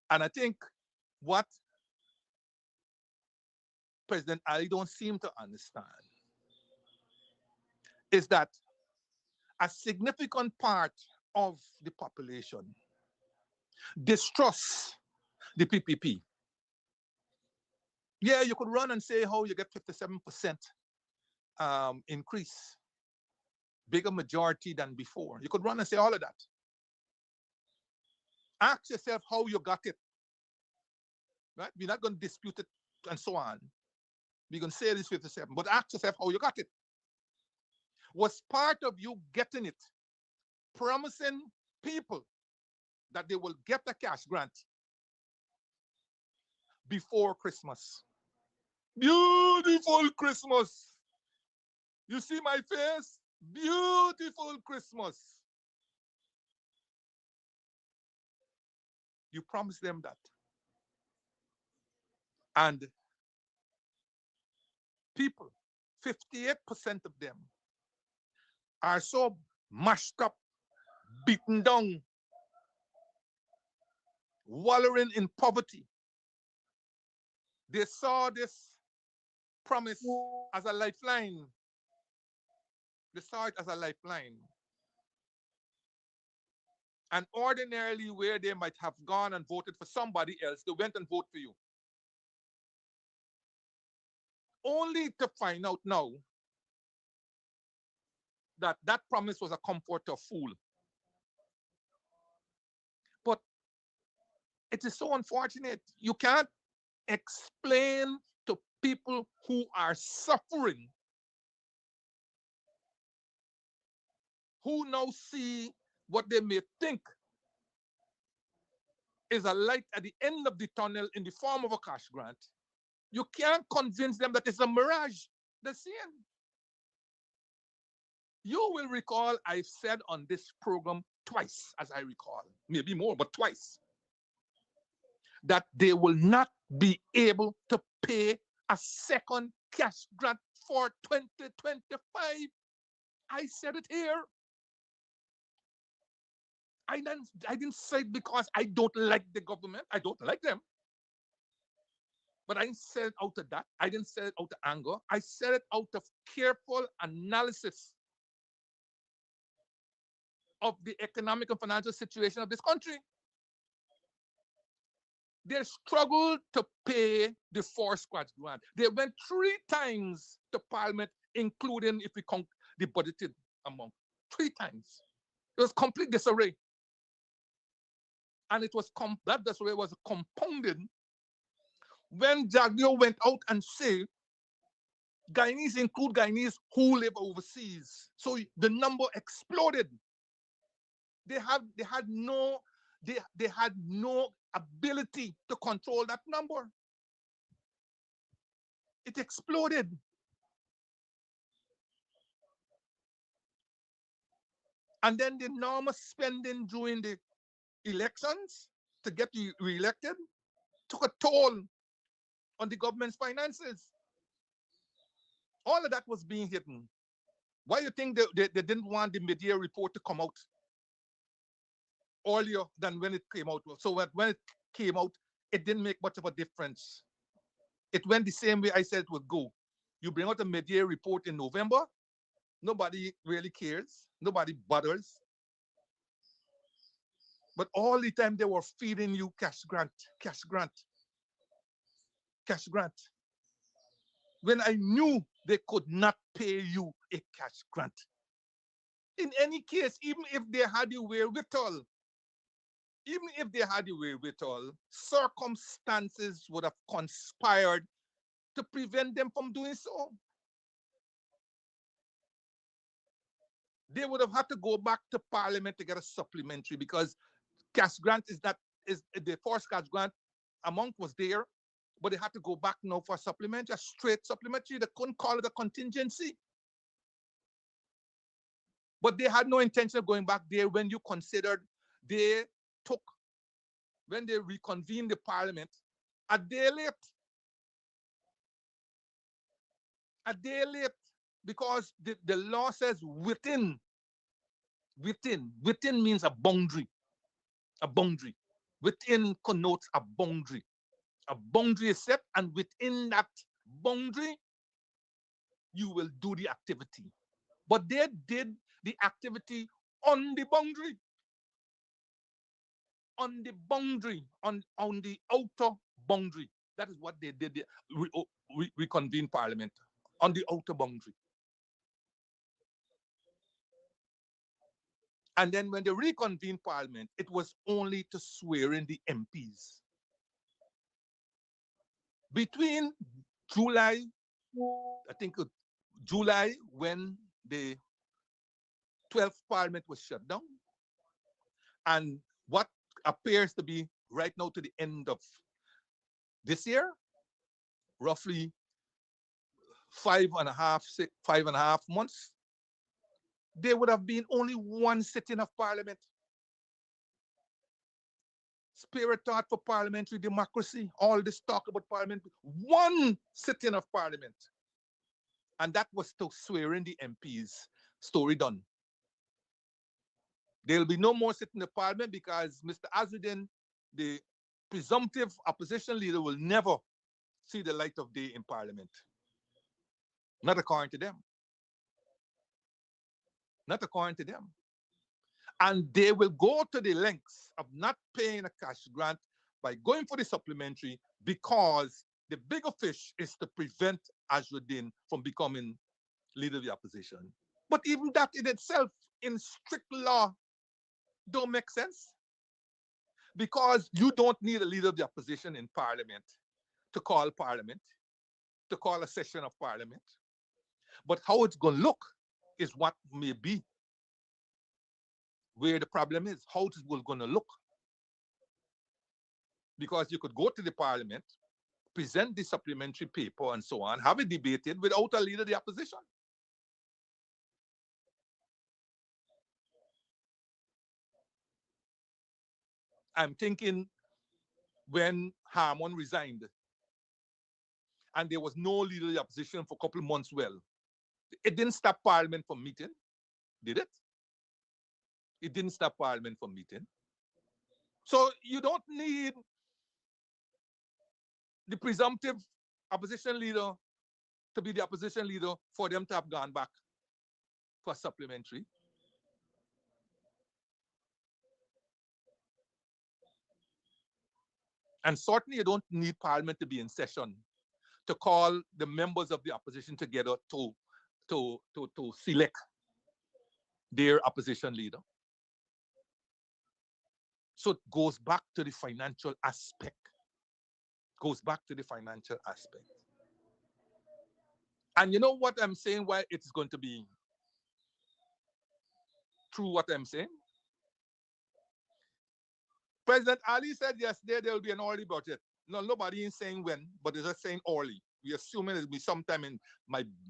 And I think what President Ali don't seem to understand is that a significant part of the population distrusts the PPP. Yeah, you could run and say how you get 57% increase. bigger majority than before. You could run and say all of that. Ask yourself how you got it. Right? We're not going to dispute it and so on. We're going to say this 57, but ask yourself how you got it. Was part of you getting it promising people that they will get a cash grant before Christmas? Beautiful Christmas. You see my face? Beautiful Christmas. You promised them that. And people, 58% of them, are so mashed up, beaten down, wallowing in poverty. They saw this promise as a lifeline. They saw it as a lifeline. And ordinarily, where they might have gone and voted for somebody else, they went and voted for you. Only to find out now that that promise was a comfort to a fool. But it is so unfortunate. You can't explain to people who are suffering, who now see what they may think is a light at the end of the tunnel in the form of a cash grant. You can't convince them that it's a mirage. They're seeing. You will recall I've said on this program twice, as I recall, maybe more, but twice, that they will not be able to pay a second cash grant for 2025. I said it here. I didn't say it because I don't like the government. I don't like them. But I didn't say it out of that. I didn't say it out of anger. I said it out of careful analysis of the economic and financial situation of this country. They struggled to pay the forced cash grant. They went 3 times to Parliament, including if we count the budgeted amount. 3 times. It was complete disarray. And it was that disarray was compounded when Jagdeo went out and said, Guyanese include Guyanese who live overseas. So the number exploded. They had no ability to control that number. It exploded. And then the enormous spending during the elections to get you reelected took a toll on the government's finances. All of that was being hidden. Why do you think they didn't want the mid-year report to come out earlier than when it came out? So when it came out, it didn't make much of a difference. It went the same way I said it would go. You bring out a mid-year report in November, nobody really cares. Nobody bothers. But all the time they were feeding you cash grant, cash grant, cash grant. When I knew they could not pay you a cash grant. In any case, even if they had the wherewithal, circumstances would have conspired to prevent them from doing so. They would have had to go back to Parliament to get a supplementary because cash grant is the forced cash grant amount was there, but they had to go back now for a supplementary, a straight supplementary. They couldn't call it a contingency. But they had no intention of going back there when you considered when they reconvened the Parliament, a day late. A day late, because the law says within. Within means a boundary. A boundary. Within connotes a boundary. A boundary is set, and within that boundary, you will do the activity. But they did the activity on the boundary. On the boundary, on the outer boundary. That is what they did. We convened Parliament on the outer boundary. And then when they reconvened Parliament, it was only to swear in the MPs. Between July, I think July, when the 12th Parliament was shut down, and what appears to be right now to the end of this year, roughly 5.5 months, there would have been only one sitting of Parliament. Spirit thought for parliamentary democracy, all this talk about Parliament, one sitting of Parliament. And that was to swear in the MPs. Story done. There'll be no more sitting in Parliament because Mr. Azudin, the presumptive opposition leader, will never see the light of day in Parliament. Not according to them. Not according to them. And they will go to the lengths of not paying a cash grant by going for the supplementary because the bigger fish is to prevent Azudin from becoming leader of the opposition. But even that in itself, in strict law, don't make sense. Because you don't need a leader of the opposition in Parliament, to call a session of Parliament. But how it's going to look is what may be where the problem is, how it's going to look. Because you could go to the Parliament, present the supplementary paper and so on, have it debated without a leader of the opposition. I'm thinking when Harmon resigned and there was no leader of the opposition for a couple of months, well, it didn't stop Parliament from meeting, did it? It didn't stop Parliament from meeting. So you don't need the presumptive opposition leader to be the opposition leader for them to have gone back for supplementary. And certainly you don't need Parliament to be in session to call the members of the opposition together to select their opposition leader. So it goes back to the financial aspect. Goes back to the financial aspect. And you know what I'm saying, why it's going to be true what I'm saying? President Ali said yesterday there will be an early budget. No, nobody is saying when, but they're just saying early. We're assuming it'll be sometime in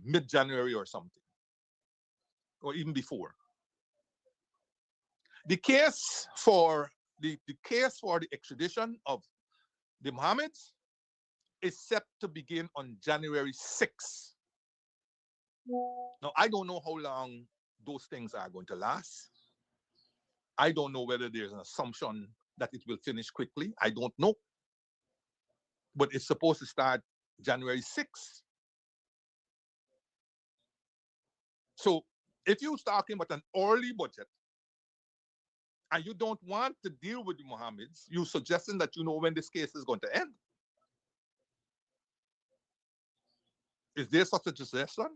mid-January or something, or even before. The case for the extradition of the Mohammeds is set to begin on January 6th. Now, I don't know how long those things are going to last. I don't know whether there's an assumption that it will finish quickly. I don't know. But it's supposed to start January 6th. So if you're talking about an early budget and you don't want to deal with the Mohammeds, you're suggesting that you know when this case is going to end. Is there such a suggestion?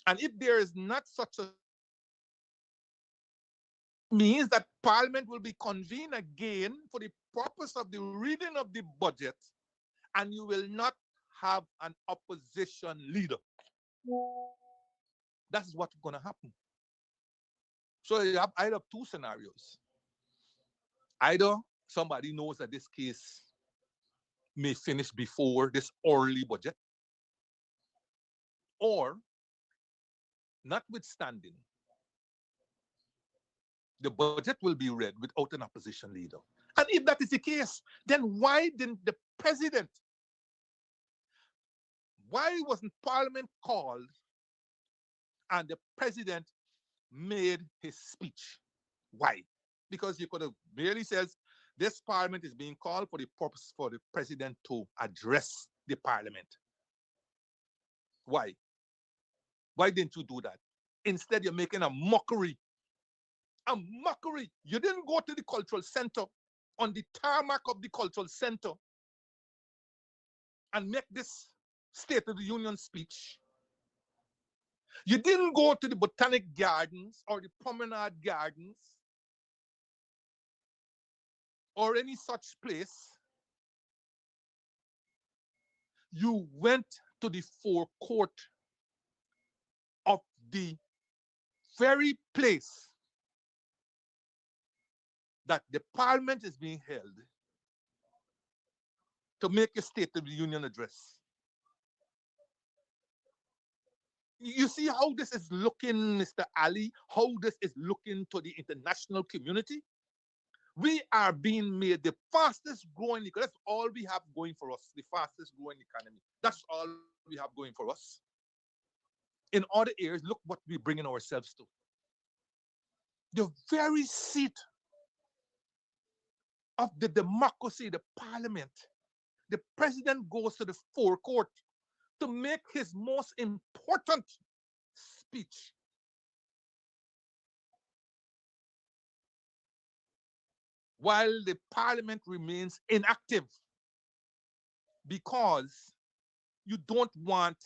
And if there is not such a, means that Parliament will be convened again for the purpose of the reading of the budget, and you will not have an opposition leader. That's what's going to happen. So you have either two scenarios. Either somebody knows that this case may finish before this early budget, or notwithstanding, the budget will be read without an opposition leader. And if that is the case, then why didn't the president, why wasn't Parliament called and the president made his speech? Why? Because you could have merely says, this Parliament is being called for the purpose for the president to address the Parliament. Why? Why didn't you do that? Instead, you're making a mockery. A mockery. You didn't go to the cultural center on the tarmac of the cultural center and make this State of the Union speech. You didn't go to the Botanic Gardens or the Promenade Gardens or any such place, you went to the forecourt of the very place that the parliament is being held to make a State of the Union address. You see how this is looking, Mr. Ali, how this is looking to the international community? We are being made the fastest growing, that's all we have going for us, the fastest growing economy. That's all we have going for us. In other areas, look what we're bringing ourselves to. The very seat of the democracy, the parliament, the president goes to the forecourt to make his most important speech. While the parliament remains inactive because you don't want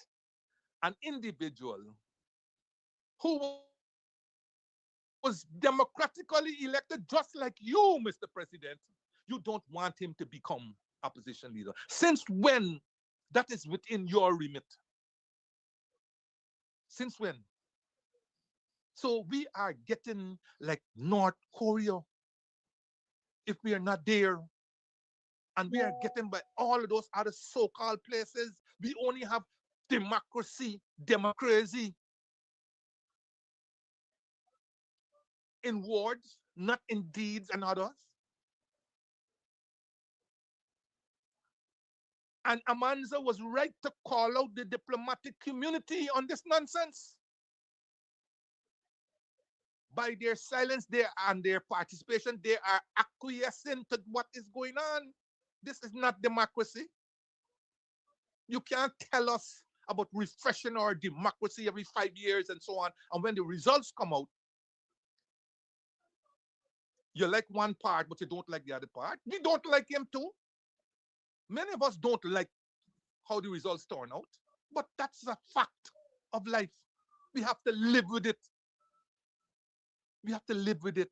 an individual who was democratically elected just like you, Mr. President. You don't want him to become opposition leader. Since when that is within your remit? Since when? So we are getting like North Korea if we are not there. And we are getting by all of those other so-called places. We only have democracy in words, not in deeds and others. And Amanza was right to call out the diplomatic community on this nonsense. By their silence and their participation, they are acquiescing to what is going on. This is not democracy. You can't tell us about refreshing our democracy every 5 years and so on. And when the results come out, you like one part, but you don't like the other part. We don't like him too. Many of us don't like how the results turn out, but that's a fact of life. We have to live with it. We have to live with it.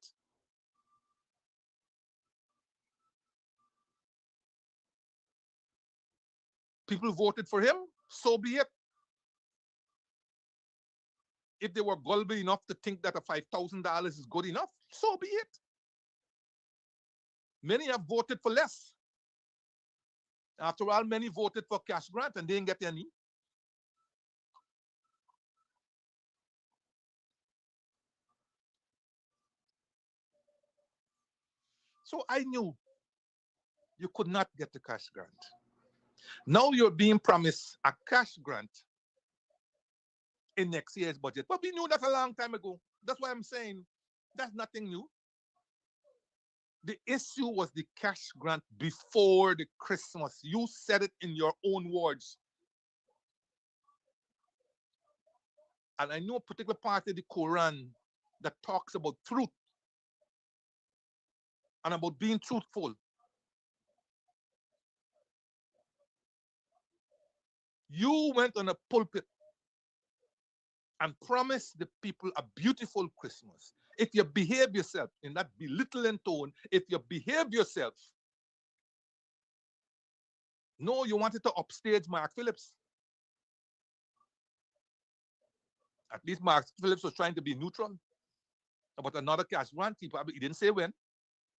People voted for him, so be it. If they were gullible enough to think that a $5,000 is good enough, so be it. Many have voted for less. After all, many voted for cash grant and they didn't get any. So I knew you could not get the cash grant. Now you're being promised a cash grant in next year's budget. But we knew that a long time ago. That's why I'm saying that's nothing new. The issue was the cash grant before the Christmas. You said it in your own words. And I know a particular part of the Quran that talks about truth and about being truthful. You went on a pulpit and promised the people a beautiful Christmas. If you behave yourself in that belittling tone, if you behave yourself, no, you wanted to upstage Mark Phillips. At least Mark Phillips was trying to be neutral about another cash grant. He didn't say when,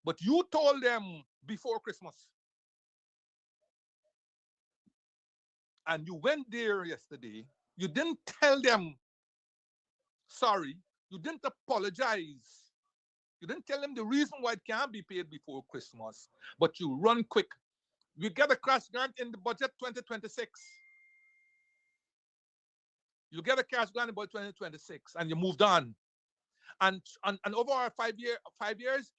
but you told them before Christmas. And you went there yesterday. You didn't tell them sorry. You didn't apologize. You didn't tell them the reason why it can't be paid before Christmas, but you run quick. You get a cash grant in the budget 2026. You get a cash grant in budget 2026, and you moved on. And over our 5 years,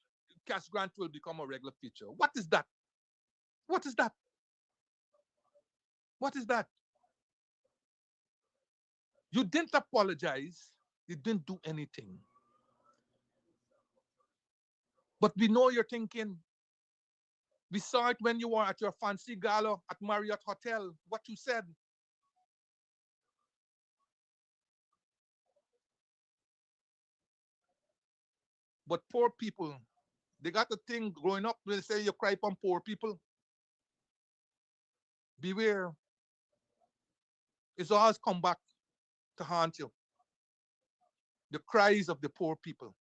cash grant will become a regular feature. What is that? What is that? What is that? You didn't apologize. You didn't do anything. But we know you're thinking. We saw it when you were at your fancy gala at Marriott Hotel, what you said. But poor people They got a thing growing up where they say you cry on poor people. Beware. It's always come back to haunt you. The cries of the poor people.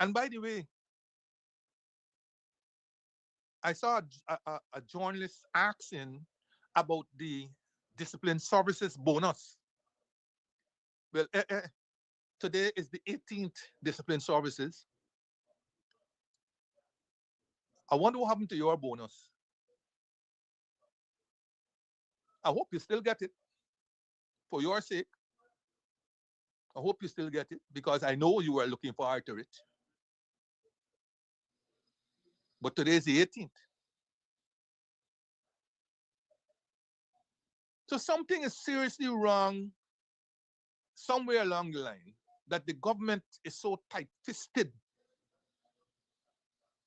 And by the way, I saw a journalist asking about the discipline services bonus. Well, today is the 18th discipline services. I wonder what happened to your bonus. I hope you still get it for your sake. I hope you still get it because I know you were looking forward to it. But today is the 18th. So something is seriously wrong somewhere along the line that the government is so tight-fisted.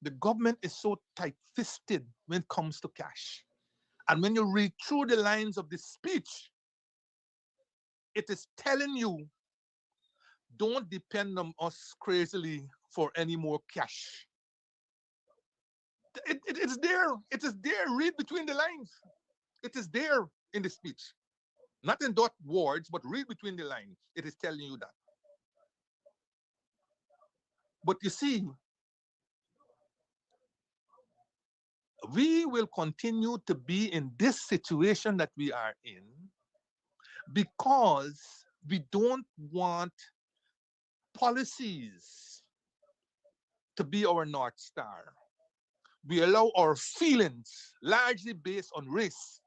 The government is so tight-fisted when it comes to cash. And when you read through the lines of the speech, it is telling you, don't depend on us crazily for any more cash. It's there. It is there. Read between the lines. It is there in the speech. Not in dot words, but read between the lines. It is telling you that. But you see, we will continue to be in this situation that we are in because we don't want policies to be our North Star. We allow our feelings, largely based on race,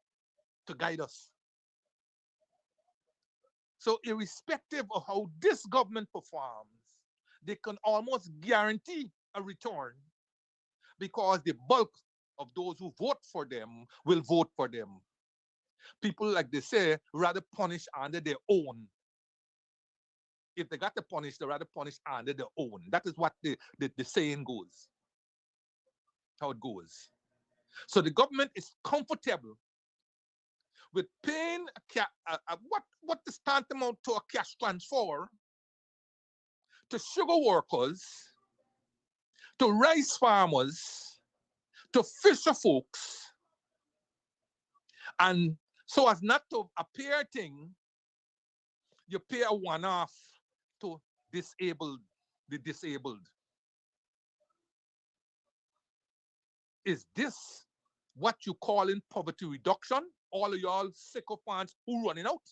to guide us. So irrespective of how this government performs, they can almost guarantee a return because the bulk of those who vote for them will vote for them. People, like they say, rather punish under their own. If they got to punish, they rather punish under their own. That is what the saying goes, how it goes. So the government is comfortable with paying what is tantamount to a cash transfer to sugar workers, to rice farmers, to fisher folks, and so as not to appear thing, you pay a one-off to the disabled. Is this what you call in poverty reduction? All of y'all sycophants who running out?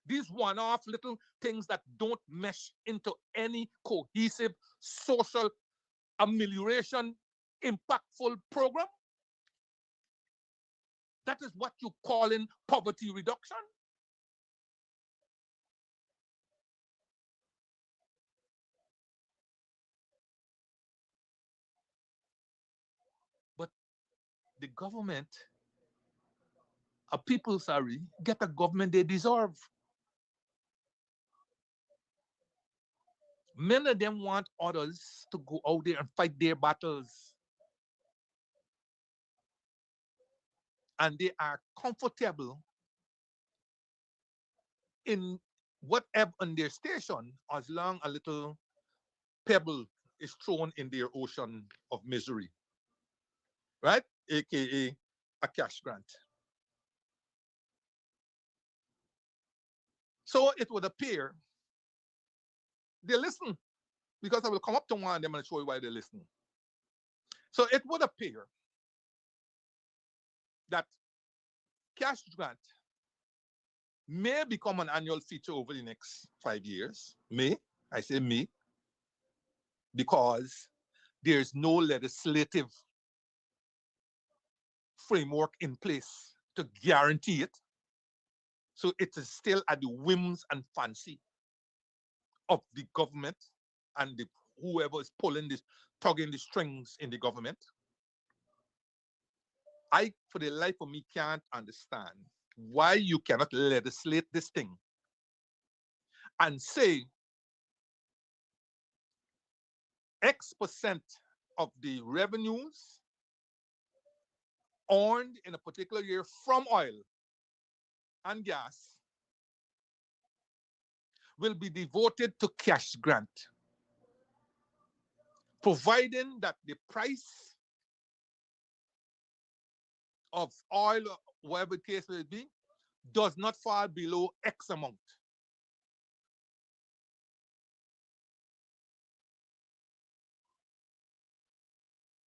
These one-off little things that don't mesh into any cohesive social amelioration, impactful program? That is what you call in poverty reduction? But the government, a people, sorry, get a government they deserve. Many of them want others to go out there and fight their battles. And they are comfortable in whatever on their station as long a little pebble is thrown in their ocean of misery. Right? AKA a cash grant. So it would appear they listen, because I will come up to one of them and show you why they're listening. So it would appear that cash grant may become an annual feature over the next 5 years. May, I say may, because there's no legislative framework in place to guarantee it. So it is still at the whims and fancy of the government and whoever is pulling this, tugging the strings in the government. I, for the life of me, can't understand why you cannot legislate this thing and say X% of the revenues earned in a particular year from oil and gas will be devoted to cash grant, providing that the price of oil, or whatever the case may be, does not fall below X amount.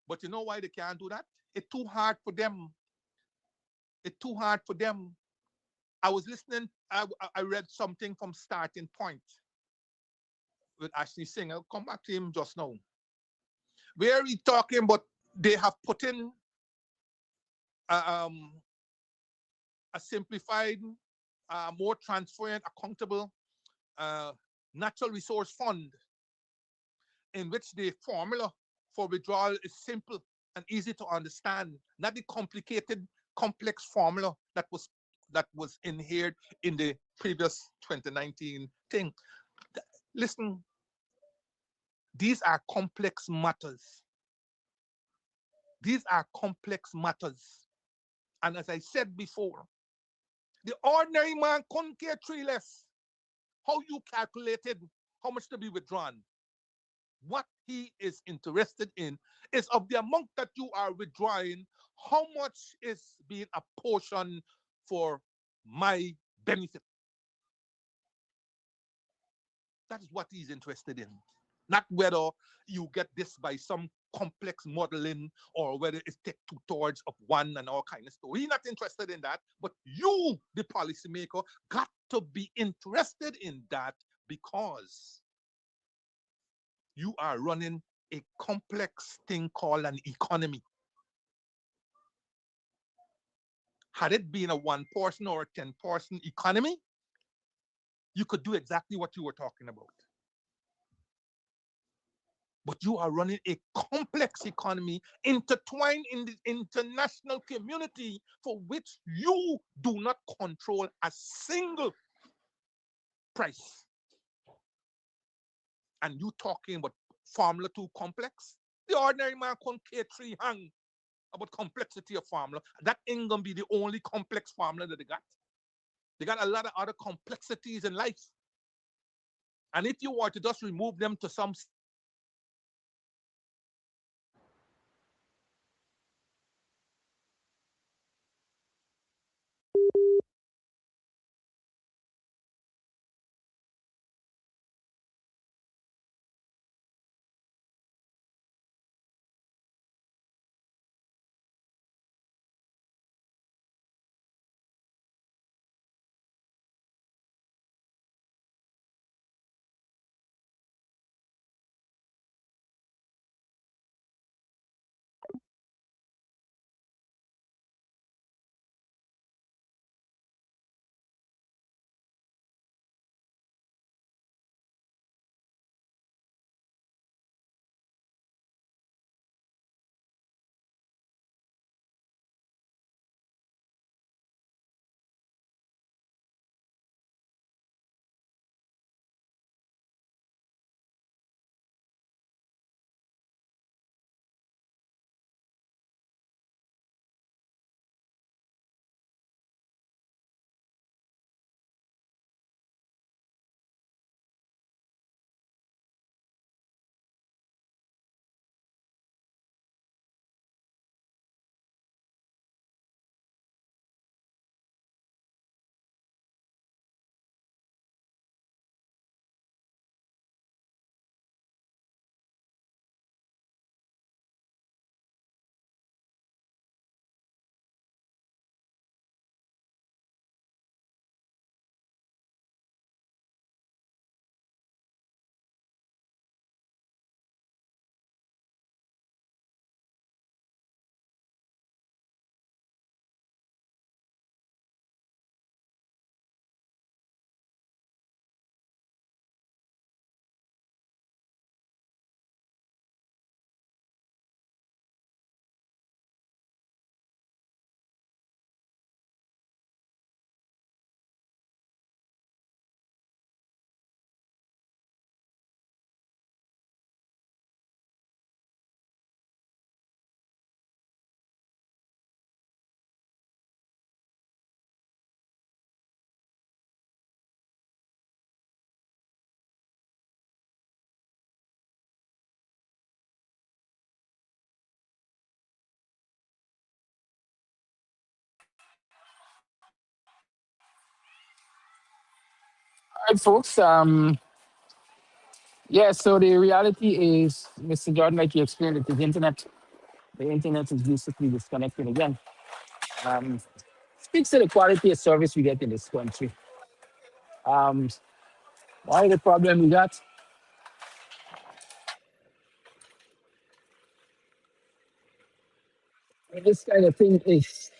But you know why they can't do that? It's too hard for them. It's too hard for them. I was listening, I read something from Starting Point with Ashley Singh. I'll come back to him just now. Where he talking about they have put in a simplified, more transparent, accountable natural resource fund in which the formula for withdrawal is simple and easy to understand, not the complicated, complex formula that was inherent in the previous 2019 thing. Listen, these are complex matters. These are complex matters. And as I said before, the ordinary man couldn't care three less how you calculated how much to be withdrawn. What he is interested in is of the amount that you are withdrawing, how much is being apportioned for my benefit. That is what he's interested in. Not whether you get this by some complex modeling or whether it's take 2/3 of one and all kind of stuff. He's not interested in that, but you, the policymaker, got to be interested in that because you are running a complex thing called an economy. Had it been a 1-person or a 10-person economy, you could do exactly what you were talking about. But you are running a complex economy intertwined in the international community for which you do not control a single price. And you talking about formula too complex? The ordinary man couldn't care three hang about complexity of formula. That ain't gonna be the only complex formula that they got. They got a lot of other complexities in life. And if you were to just remove them to some right, folks. Yeah, so the reality is, Mr. Jordan, like you explained, it is the internet is basically disconnected again. Um, Speaks to the quality of service we get in this country. Um, Why the problem we got? This kind of thing is,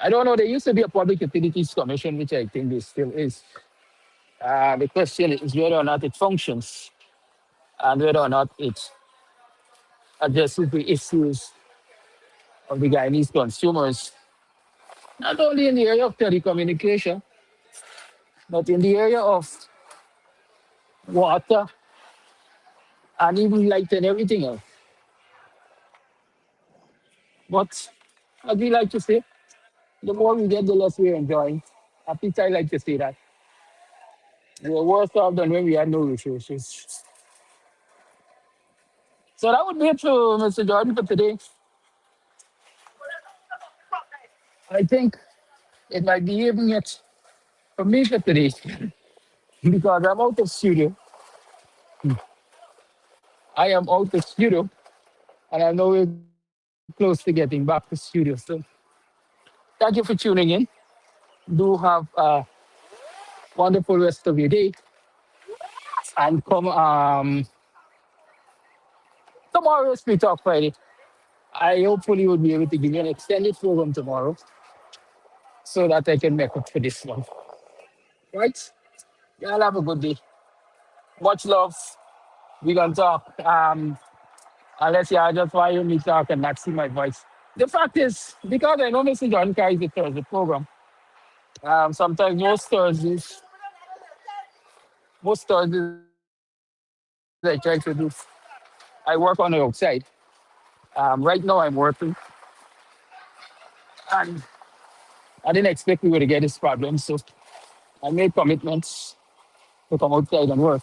I don't know. There used to be a public utilities commission, which I think there still is. The question is whether or not it functions and whether or not it addresses the issues of the Guyanese consumers, not only in the area of telecommunication, but in the area of water and even light and everything else. But as we like to say, the more we get, the less we're enjoying. At least I like to say that. We're worse off than when we had no resources. So that would be it for Mr. Jordan for today. I think it might be even it for me for today because I'm out of studio. I am out of studio and I'm nowhere close to getting back to studio. So thank you for tuning in. Do have a wonderful rest of your day and come tomorrow is Free Talk Friday. I hopefully would be able to give you an extended program tomorrow so that I can make up for this one. Right? Y'all have a good day. Much love. We gonna talk. Unless y'all just want to hear me talk and not see my voice. The fact is, because I know Mr. John carries the Thursday program, sometimes most Thursdays I try to do, I work on the outside. Right now I'm working and I didn't expect we were to get this problem. So I made commitments to come outside and work.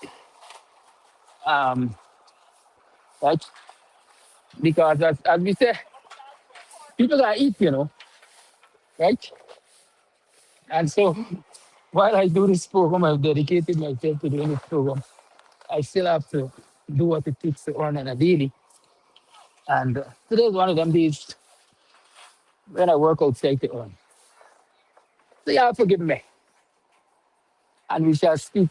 Um, right? Because as we say, people gotta eat, right? And so while I do this program, I've dedicated myself to doing this program. I still have to do what it takes to earn on a daily. And today is one of them days when I work outside to earn. So y'all forgive me. And we shall speak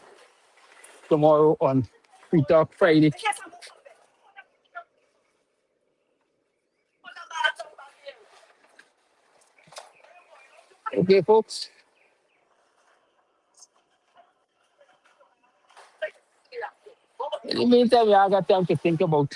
tomorrow on Free Talk Friday. Okay, folks. In the meantime, y'all got time to think about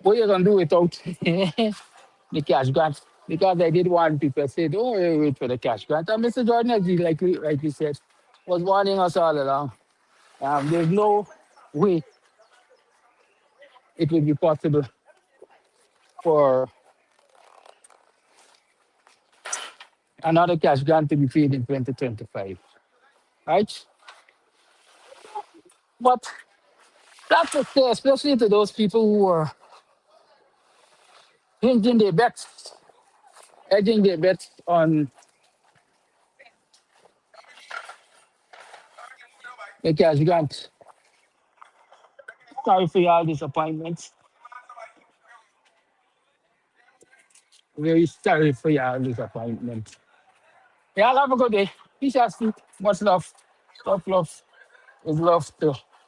what you're gonna do without the cash grant. Because I did warn people, say, don't wait for the cash grant. And Mr. Jordan, as he rightly said, was warning us all along. There's no way it would be possible for another cash grant to be paid in 2025, right? But that's to say, especially to those people who are hinging their bets, hedging their bets on the cash grant. Sorry for y'all disappointments. Very sorry for y'all disappointment. Y'all have a good day. Peace out, Steve. Much love. Tough love is love too.